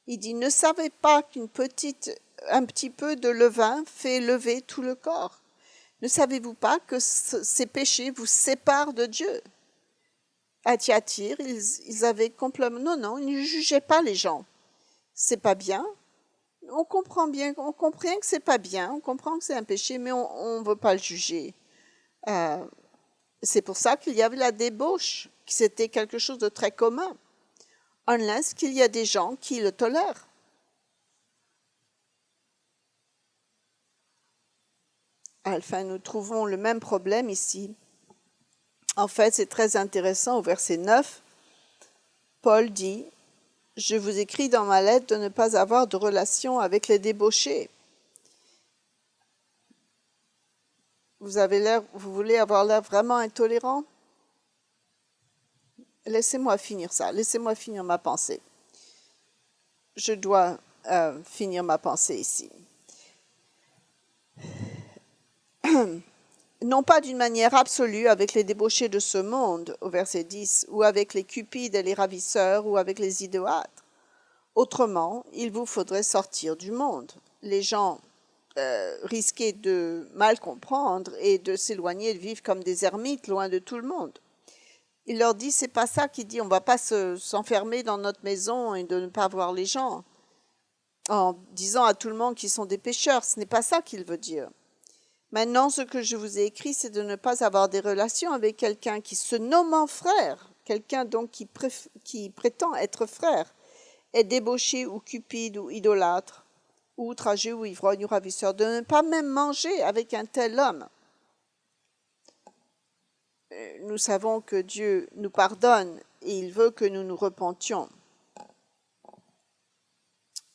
Il dit, ne savez pas qu'un petit peu de levain fait lever tout le corps. Ne savez-vous pas que ces péchés vous séparent de Dieu? À Thyatire, ils avaient complètement... Non, ils ne jugeaient pas les gens. C'est pas bien. On comprend que c'est pas bien, on comprend que c'est un péché, mais on ne veut pas le juger. C'est pour ça qu'il y avait la débauche, que c'était quelque chose de très commun. Unless qu'il y a des gens qui le tolèrent. Enfin, nous trouvons le même problème ici. En fait, c'est très intéressant. Au verset 9, Paul dit, « Je vous écris dans ma lettre de ne pas avoir de relation avec les débauchés. » Vous voulez avoir l'air vraiment intolérant? Laissez-moi finir ça. Laissez-moi finir ma pensée. Je dois finir ma pensée ici. Non pas d'une manière absolue avec les débauchés de ce monde, au verset 10, ou avec les cupides et les ravisseurs, ou avec les idolâtres. Autrement, il vous faudrait sortir du monde. Les gens risquaient de mal comprendre et de s'éloigner, de vivre comme des ermites, loin de tout le monde. Il leur dit, c'est pas ça qu'il dit, on va pas s'enfermer dans notre maison et de ne pas voir les gens, en disant à tout le monde qu'ils sont des pécheurs. Ce n'est pas ça qu'il veut dire. Maintenant, ce que je vous ai écrit, c'est de ne pas avoir des relations avec quelqu'un qui se nommant frère, quelqu'un donc qui prétend être frère, est débauché ou cupide ou idolâtre, ou outragé ou ivrogne ou ravisseur, de ne pas même manger avec un tel homme. Nous savons que Dieu nous pardonne et il veut que nous nous repentions.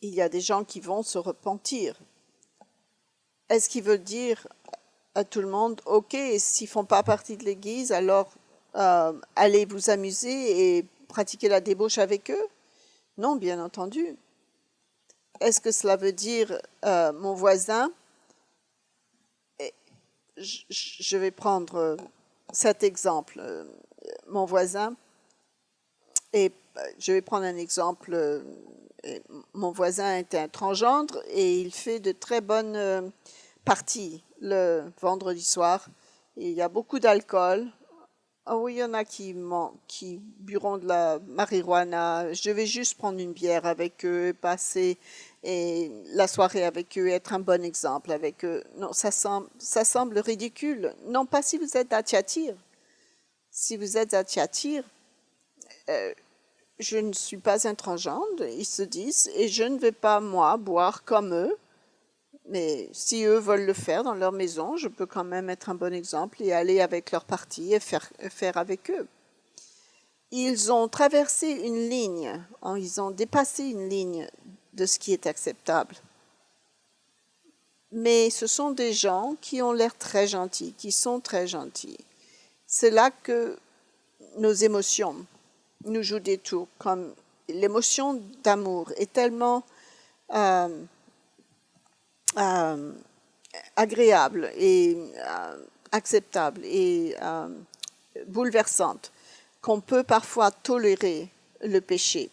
Il y a des gens qui vont se repentir. Est-ce qu'il veut dire à tout le monde, ok, s'ils ne font pas partie de l'Église, alors allez vous amuser et pratiquer la débauche avec eux? Non, bien entendu. Est-ce que cela veut dire mon voisin? Je vais prendre cet exemple. Mon voisin, et je vais prendre un exemple. Mon voisin est un transgendre et il fait de très bonnes parties le vendredi soir. Et il y a beaucoup d'alcool. Ah oui, il y en a qui buront de la marijuana. Je vais juste prendre une bière avec eux, passer la soirée avec eux, être un bon exemple avec eux. Non, ça semble ridicule. Non, pas si vous êtes à Thyatire. Si vous êtes à Thyatire, je ne suis pas un transgendre, ils se disent, et je ne vais pas, moi, boire comme eux. Mais si eux veulent le faire dans leur maison, je peux quand même être un bon exemple et aller avec leur parti et faire avec eux. Ils ont traversé une ligne, ils ont dépassé une ligne de ce qui est acceptable. Mais ce sont des gens qui ont l'air très gentils, qui sont très gentils. C'est là que nos émotions nous jouent des tours, comme l'émotion d'amour est tellement agréable et acceptable et bouleversante qu'on peut parfois tolérer le péché.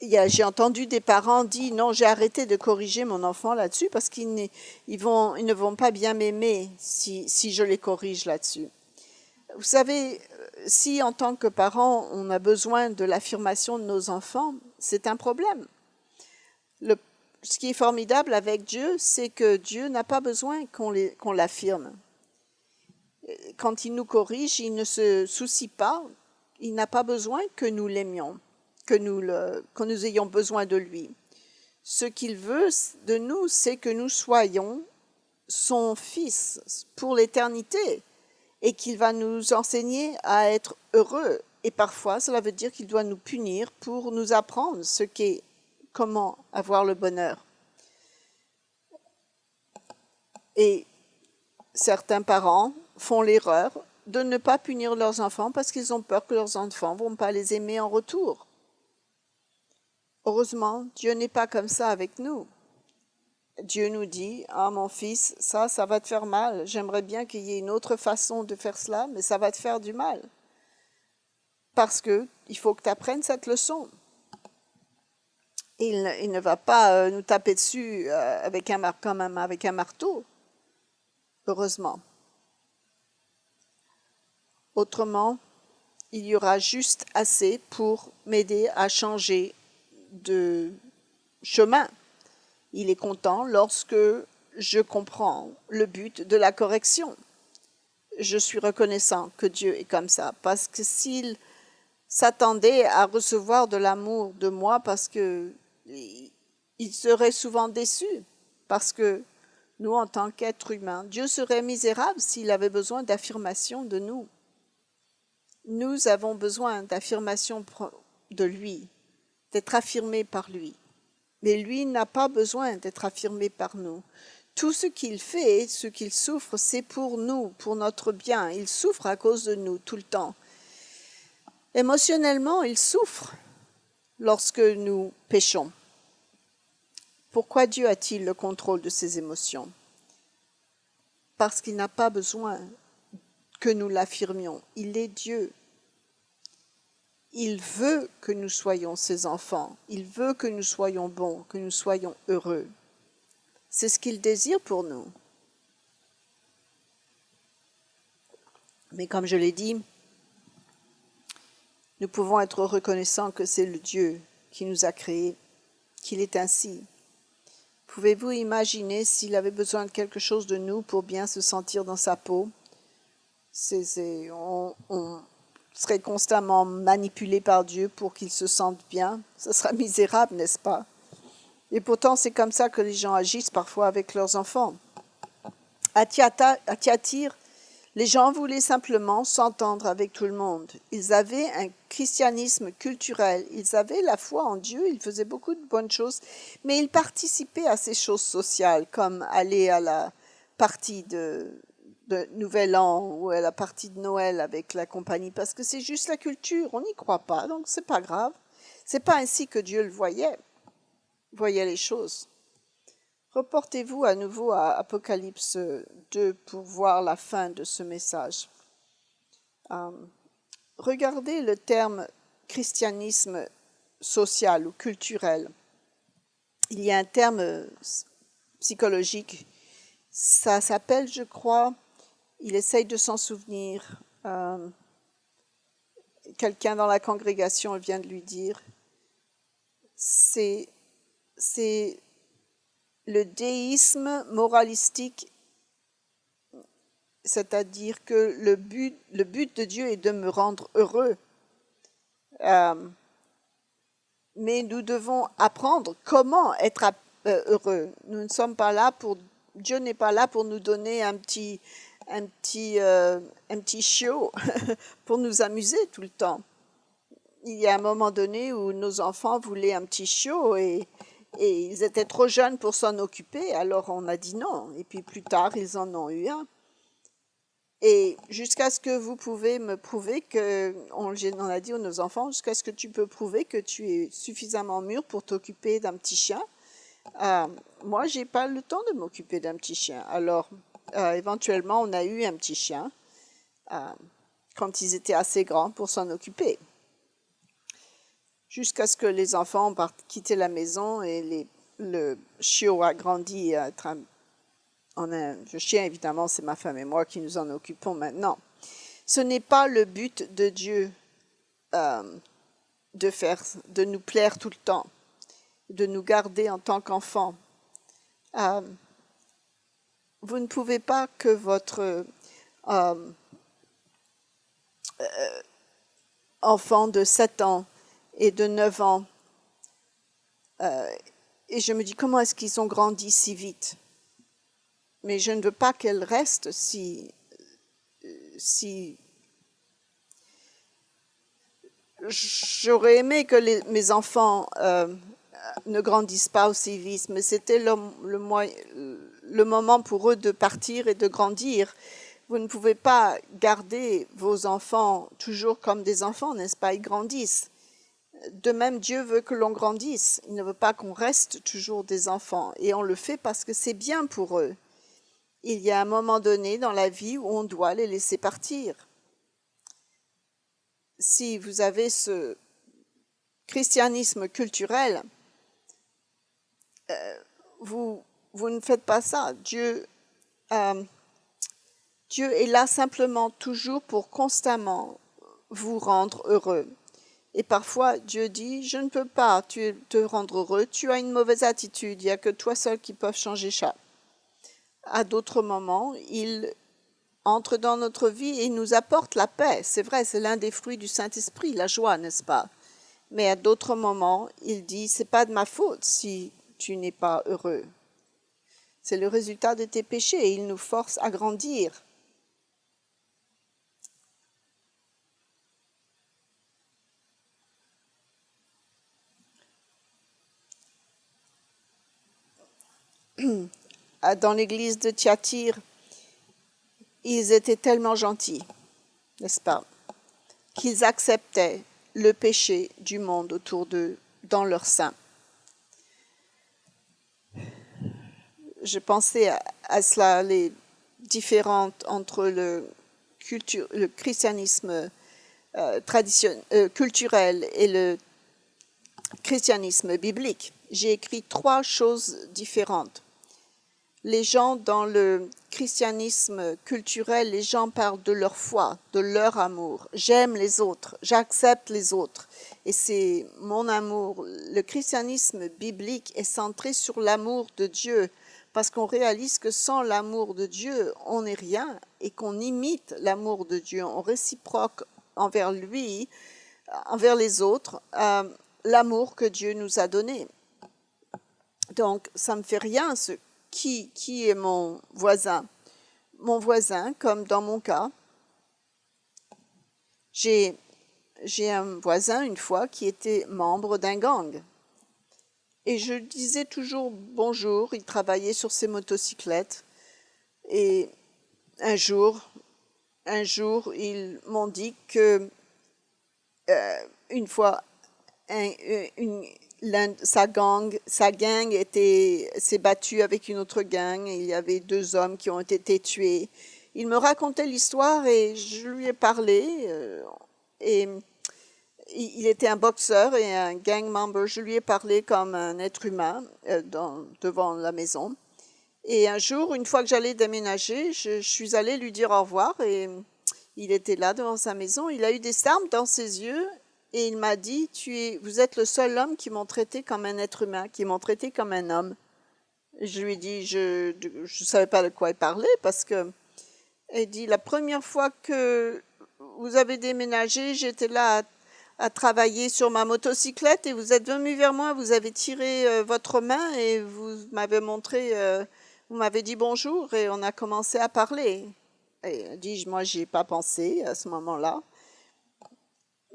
J'ai entendu des parents dire non, j'ai arrêté de corriger mon enfant là-dessus parce qu'ils ne vont pas bien m'aimer si je les corrige là-dessus. Vous savez, si en tant que parents, on a besoin de l'affirmation de nos enfants, c'est un problème. Ce qui est formidable avec Dieu, c'est que Dieu n'a pas besoin qu'on l'affirme. Quand il nous corrige, il ne se soucie pas, il n'a pas besoin que nous l'aimions, que nous ayons besoin de lui. Ce qu'il veut de nous, c'est que nous soyons son fils pour l'éternité et qu'il va nous enseigner à être heureux. Et parfois, cela veut dire qu'il doit nous punir pour nous apprendre comment avoir le bonheur. Et certains parents font l'erreur de ne pas punir leurs enfants parce qu'ils ont peur que leurs enfants ne vont pas les aimer en retour. Heureusement, Dieu n'est pas comme ça avec nous. Dieu nous dit, ah mon fils, ça va te faire mal. J'aimerais bien qu'il y ait une autre façon de faire cela, mais ça va te faire du mal. Parce que il faut que tu apprennes cette leçon. Il ne va pas nous taper dessus avec un marteau. Heureusement. Autrement, il y aura juste assez pour m'aider à changer de chemin. Il est content lorsque je comprends le but de la correction. Je suis reconnaissant que Dieu est comme ça, parce que s'il s'attendait à recevoir de l'amour de moi, parce que il serait souvent déçu, parce que nous, en tant qu'êtres humains, Dieu serait misérable s'il avait besoin d'affirmation de nous. Nous avons besoin d'affirmation de lui, d'être affirmés par lui. Mais lui n'a pas besoin d'être affirmé par nous. Tout ce qu'il fait, ce qu'il souffre, c'est pour nous, pour notre bien. Il souffre à cause de nous tout le temps. Émotionnellement, il souffre lorsque nous péchons. Pourquoi Dieu a-t-il le contrôle de ses émotions? Parce qu'il n'a pas besoin que nous l'affirmions. Il est Dieu. Il veut que nous soyons ses enfants. Il veut que nous soyons bons, que nous soyons heureux. C'est ce qu'il désire pour nous. Mais comme je l'ai dit, nous pouvons être reconnaissants que c'est le Dieu qui nous a créés, qu'il est ainsi. Pouvez-vous imaginer s'il avait besoin de quelque chose de nous pour bien se sentir dans sa peau? On serait constamment manipulé par Dieu pour qu'il se sente bien. Ce sera misérable, n'est-ce pas? Et pourtant, c'est comme ça que les gens agissent parfois avec leurs enfants. À Thyatire, les gens voulaient simplement s'entendre avec tout le monde. Ils avaient un christianisme culturel. Ils avaient la foi en Dieu. Ils faisaient beaucoup de bonnes choses. Mais ils participaient à ces choses sociales, comme aller à la partie de Nouvel An ou à la partie de Noël avec la compagnie. Parce que c'est juste la culture. On n'y croit pas. Donc, c'est pas grave. C'est pas ainsi que Dieu le voyait les choses. Reportez-vous à nouveau à Apocalypse 2 pour voir la fin de ce message. Regardez le terme christianisme social ou culturel. Il y a un terme psychologique. Ça s'appelle, je crois, il essaye de s'en souvenir. Quelqu'un dans la congrégation vient de lui dire. C'est le déisme moralistique, c'est-à-dire que le but de Dieu est de me rendre heureux. Mais nous devons apprendre comment être heureux. Nous ne sommes pas là Dieu n'est pas là pour nous donner un petit show pour nous amuser tout le temps. Il y a un moment donné où nos enfants voulaient un petit show et ils étaient trop jeunes pour s'en occuper, alors on a dit non. Et puis plus tard, ils en ont eu un. Et jusqu'à ce que vous pouvez me prouver on a dit à nos enfants, jusqu'à ce que tu peux prouver que tu es suffisamment mûr pour t'occuper d'un petit chien. Moi, j'ai pas le temps de m'occuper d'un petit chien. Alors, éventuellement, on a eu un petit chien quand ils étaient assez grands pour s'en occuper. jusqu'à ce que les enfants partent quitter la maison et le chiot a grandi. Le chien, évidemment, c'est ma femme et moi qui nous en occupons maintenant. Ce n'est pas le but de Dieu de nous plaire tout le temps, de nous garder en tant qu'enfants. Vous ne pouvez pas que votre enfant de 7 ans et de 9 ans, et je me dis comment est-ce qu'ils ont grandi si vite. Mais je ne veux pas qu'elle reste si j'aurais aimé que mes enfants ne grandissent pas aussi vite, mais c'était le moment pour eux de partir et de grandir. Vous ne pouvez pas garder vos enfants toujours comme des enfants, n'est-ce pas? Ils grandissent. De même, Dieu veut que l'on grandisse. Il ne veut pas qu'on reste toujours des enfants. Et on le fait parce que c'est bien pour eux. Il y a un moment donné dans la vie où on doit les laisser partir. Si vous avez ce christianisme culturel, vous ne faites pas ça. Dieu est là simplement toujours pour constamment vous rendre heureux. Et parfois, Dieu dit, je ne peux pas te rendre heureux, tu as une mauvaise attitude, il n'y a que toi seul qui peux changer ça. À d'autres moments, il entre dans notre vie et nous apporte la paix. C'est vrai, c'est l'un des fruits du Saint-Esprit, la joie, n'est-ce pas? Mais à d'autres moments, il dit, c'est pas de ma faute si tu n'es pas heureux. C'est le résultat de tes péchés et il nous force à grandir. Dans l'église de Thyatire, ils étaient tellement gentils, n'est-ce pas, qu'ils acceptaient le péché du monde autour d'eux dans leur sein. Je pensais à cela, les différentes entre le christianisme culturel et le christianisme biblique. J'ai écrit 3 choses différentes. Les gens dans le christianisme culturel, les gens parlent de leur foi, de leur amour. J'aime les autres, j'accepte les autres. Et c'est mon amour. Le christianisme biblique est centré sur l'amour de Dieu, parce qu'on réalise que sans l'amour de Dieu, on n'est rien, et qu'on imite l'amour de Dieu. On réciproque envers lui, envers les autres, l'amour que Dieu nous a donné. Donc, ça ne me fait rien qui est mon voisin. Mon voisin, comme dans mon cas, j'ai un voisin une fois qui était membre d'un gang. Et je disais toujours bonjour, il travaillait sur ses motocyclettes. Et un jour, ils m'ont dit que une fois, sa gang s'est battue avec une autre gang et il y avait 2 hommes qui ont été tués. Il me racontait l'histoire et je lui ai parlé. Et il était un boxeur et un gang member. Je lui ai parlé comme un être humain devant la maison. Et un jour, une fois que j'allais déménager, je suis allée lui dire au revoir et il était là devant sa maison. Il a eu des larmes dans ses yeux. Et il m'a dit, vous êtes le seul homme qui m'ont traité comme un être humain, qui m'ont traité comme un homme. Et je lui ai dit, je ne savais pas de quoi il parlait, parce que, il dit, la première fois que vous avez déménagé, j'étais là à travailler sur ma motocyclette et vous êtes venu vers moi, vous avez tiré votre main et vous m'avez vous m'avez dit bonjour et on a commencé à parler. Et il dit, moi, j'y ai pas pensé à ce moment-là.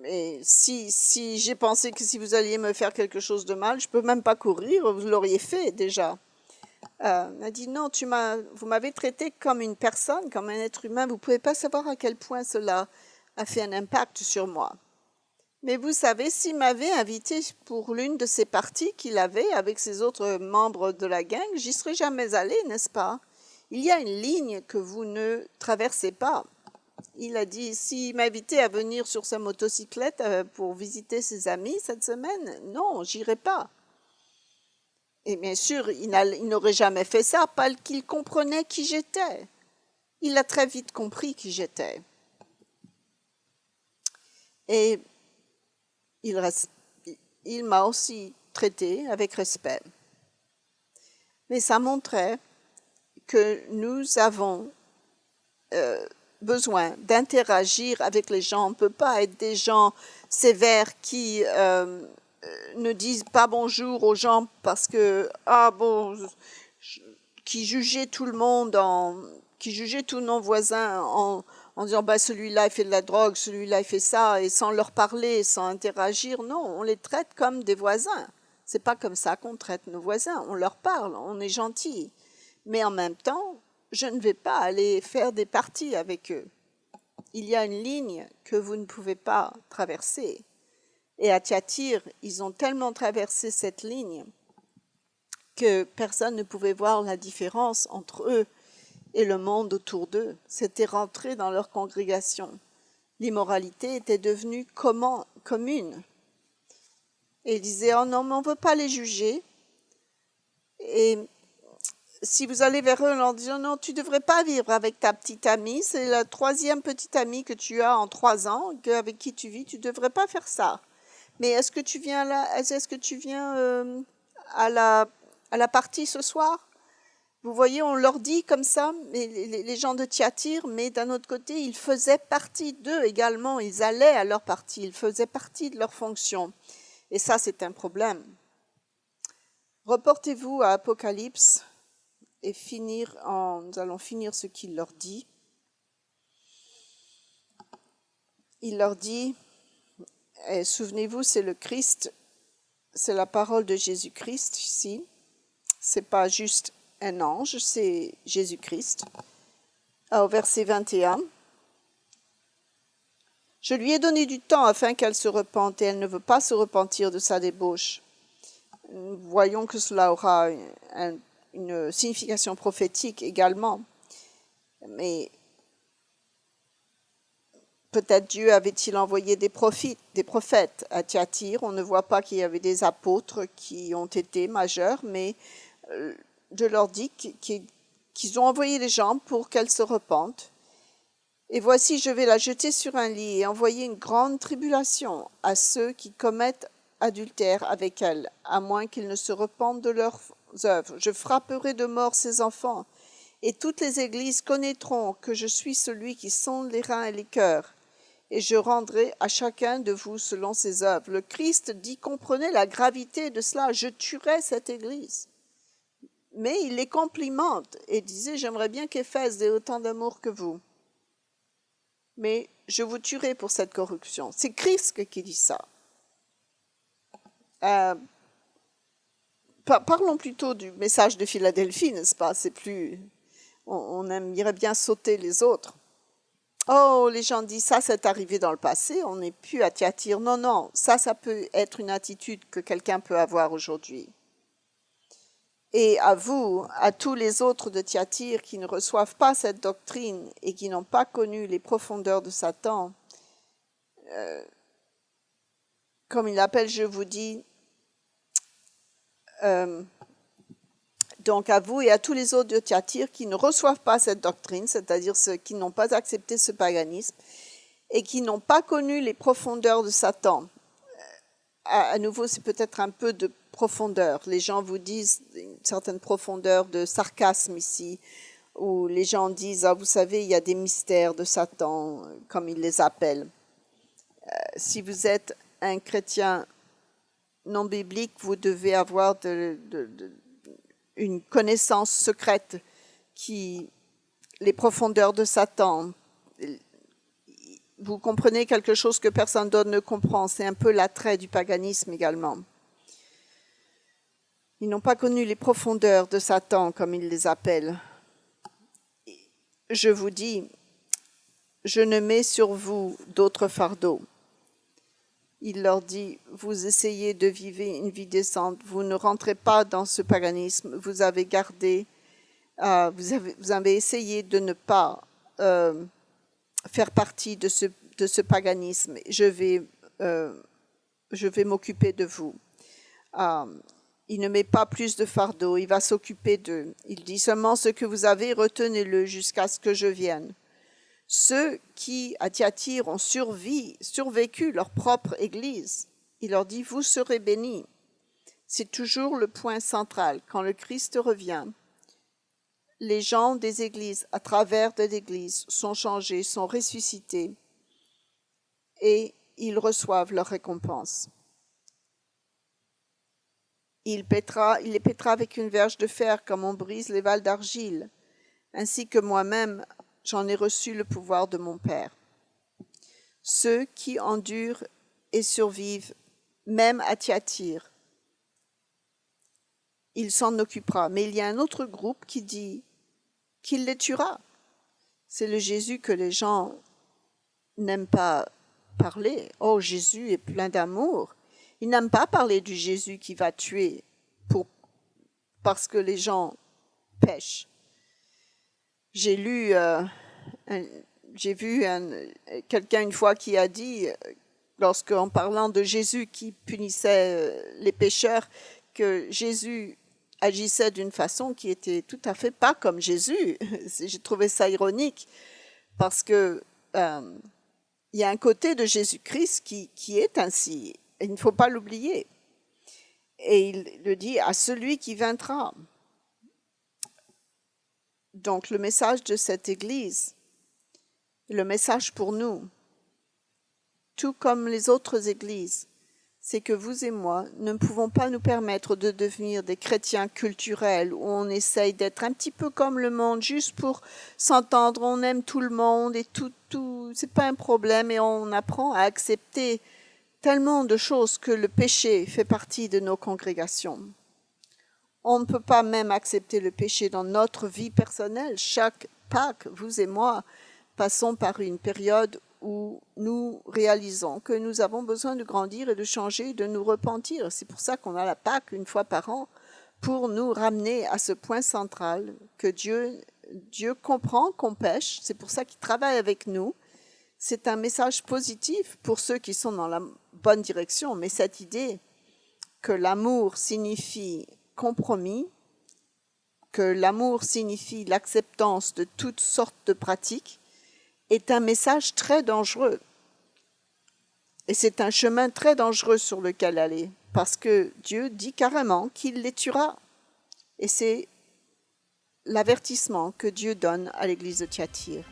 Mais si j'ai pensé que si vous alliez me faire quelque chose de mal, je ne peux même pas courir, vous l'auriez fait déjà. Il a dit non, vous m'avez traité comme une personne, comme un être humain. Vous ne pouvez pas savoir à quel point cela a fait un impact sur moi. Mais vous savez, s'il m'avait invité pour l'une de ces parties qu'il avait avec ses autres membres de la gang, j'y serais jamais allée, n'est-ce pas? Il y a une ligne que vous ne traversez pas. Il a dit, s'il m'invitait à venir sur sa motocyclette pour visiter ses amis cette semaine, non, j'irai pas. Et bien sûr, il n'aurait jamais fait ça parce qu'il comprenait qui j'étais. Il a très vite compris qui j'étais. Et il m'a aussi traité avec respect. Mais ça montrait que nous avons besoin d'interagir avec les gens. On ne peut pas être des gens sévères qui ne disent pas bonjour aux gens parce que, qui jugeaient tout le monde, qui jugeaient tous nos voisins en disant bah, celui-là il fait de la drogue, celui-là il fait ça, et sans leur parler, sans interagir. Non, on les traite comme des voisins. C'est pas comme ça qu'on traite nos voisins. On leur parle, on est gentil. Mais en même temps, je ne vais pas aller faire des parties avec eux. Il y a une ligne que vous ne pouvez pas traverser. Et à Thyatire, ils ont tellement traversé cette ligne que personne ne pouvait voir la différence entre eux et le monde autour d'eux. C'était rentré dans leur congrégation. L'immoralité était devenue commune. Et ils disaient, oh non, mais on ne veut pas les juger. Et si vous allez vers eux en leur disant, non, tu ne devrais pas vivre avec ta petite amie, c'est la troisième petite amie que tu as en 3 ans, avec qui tu vis, tu ne devrais pas faire ça. Mais est-ce que tu viens à la partie ce soir? Vous voyez, on leur dit comme ça, mais les gens de Thyatire, mais d'un autre côté, ils faisaient partie d'eux également, ils allaient à leur partie, ils faisaient partie de leur fonction. Et ça, c'est un problème. Reportez-vous à Apocalypse et nous allons finir ce qu'il leur dit. Il leur dit, et souvenez-vous, c'est le Christ, c'est la parole de Jésus-Christ ici. C'est pas juste un ange, c'est Jésus-Christ. Au verset 21. Je lui ai donné du temps afin qu'elle se repente et elle ne veut pas se repentir de sa débauche. Nous voyons que cela aura une signification prophétique également. Mais peut-être Dieu avait-il envoyé des prophètes à Thyatire. On ne voit pas qu'il y avait des apôtres qui ont été majeurs, mais je leur dis qu'ils ont envoyé des gens pour qu'elles se repentent. Et voici, je vais la jeter sur un lit et envoyer une grande tribulation à ceux qui commettent adultère avec elle, à moins qu'ils ne se repentent de leurs œuvres. Je frapperai de mort ses enfants, et toutes les églises connaîtront que je suis celui qui sonde les reins et les cœurs, et je rendrai à chacun de vous selon ses œuvres. Le Christ dit, comprenez la gravité de cela, je tuerai cette église. Mais il les complimente et disait, j'aimerais bien qu'Éphèse ait autant d'amour que vous. Mais je vous tuerai pour cette corruption. C'est Christ qui dit ça. Parlons plutôt du message de Philadelphie, n'est-ce pas? C'est plus, on aimerait bien sauter les autres. Oh, les gens disent, ça c'est arrivé dans le passé, on n'est plus à Thyatire. Non, non, ça peut être une attitude que quelqu'un peut avoir aujourd'hui. Et à vous, à tous les autres de Thyatire qui ne reçoivent pas cette doctrine et qui n'ont pas connu les profondeurs de Satan, comme il appelle, je vous dis, donc à vous et à tous les autres de Thyatire qui ne reçoivent pas cette doctrine, c'est-à-dire ceux qui n'ont pas accepté ce paganisme et qui n'ont pas connu les profondeurs de Satan. À nouveau, c'est peut-être un peu de profondeur. Les gens vous disent une certaine profondeur de sarcasme ici, où les gens disent, ah, vous savez, il y a des mystères de Satan, comme ils les appellent. Si vous êtes un chrétien non biblique, vous devez avoir une connaissance secrète les profondeurs de Satan. Vous comprenez quelque chose que personne d'autre ne comprend. C'est un peu l'attrait du paganisme également. Ils n'ont pas connu les profondeurs de Satan, comme ils les appellent. Je vous dis, je ne mets sur vous d'autres fardeaux. Il leur dit, vous essayez de vivre une vie décente, vous ne rentrez pas dans ce paganisme, vous avez gardé, vous avez essayé de ne pas faire partie de ce paganisme. Je vais m'occuper de vous. Il ne met pas plus de fardeau, il va s'occuper d'eux. Il dit seulement ce que vous avez, retenez-le jusqu'à ce que je vienne. Ceux qui, à Thyatire, ont survécu leur propre Église, il leur dit, vous serez bénis. C'est toujours le point central. Quand le Christ revient, les gens des églises, à travers de l'Église, sont changés, sont ressuscités et ils reçoivent leur récompense. Il les pètera avec une verge de fer comme on brise les valles d'argile, ainsi que moi-même j'en ai reçu le pouvoir de mon Père. Ceux qui endurent et survivent, même à Thyatire, il s'en occupera. Mais il y a un autre groupe qui dit qu'il les tuera. C'est le Jésus que les gens n'aiment pas parler. Oh, Jésus est plein d'amour. Ils n'aiment pas parler du Jésus qui va tuer parce que les gens pêchent. J'ai vu quelqu'un une fois qui a dit, en parlant de Jésus qui punissait les pécheurs, que Jésus agissait d'une façon qui était tout à fait pas comme Jésus. J'ai trouvé ça ironique parce que il y a un côté de Jésus-Christ qui est ainsi. Il ne faut pas l'oublier. Et il le dit à celui qui viendra. Donc le message de cette Église, le message pour nous, tout comme les autres Églises, c'est que vous et moi ne pouvons pas nous permettre de devenir des chrétiens culturels où on essaye d'être un petit peu comme le monde juste pour s'entendre, on aime tout le monde et tout, c'est pas un problème et on apprend à accepter tellement de choses que le péché fait partie de nos congrégations. On ne peut pas même accepter le péché dans notre vie personnelle. Chaque Pâques, vous et moi, passons par une période où nous réalisons que nous avons besoin de grandir et de changer, de nous repentir. C'est pour ça qu'on a la Pâques une fois par an, pour nous ramener à ce point central que Dieu comprend qu'on pêche. C'est pour ça qu'il travaille avec nous. C'est un message positif pour ceux qui sont dans la bonne direction, mais cette idée que l'amour signifie compromis, que l'amour signifie l'acceptance de toutes sortes de pratiques, est un message très dangereux. Et c'est un chemin très dangereux sur lequel aller, parce que Dieu dit carrément qu'il les tuera. Et c'est l'avertissement que Dieu donne à l'église de Thyatire.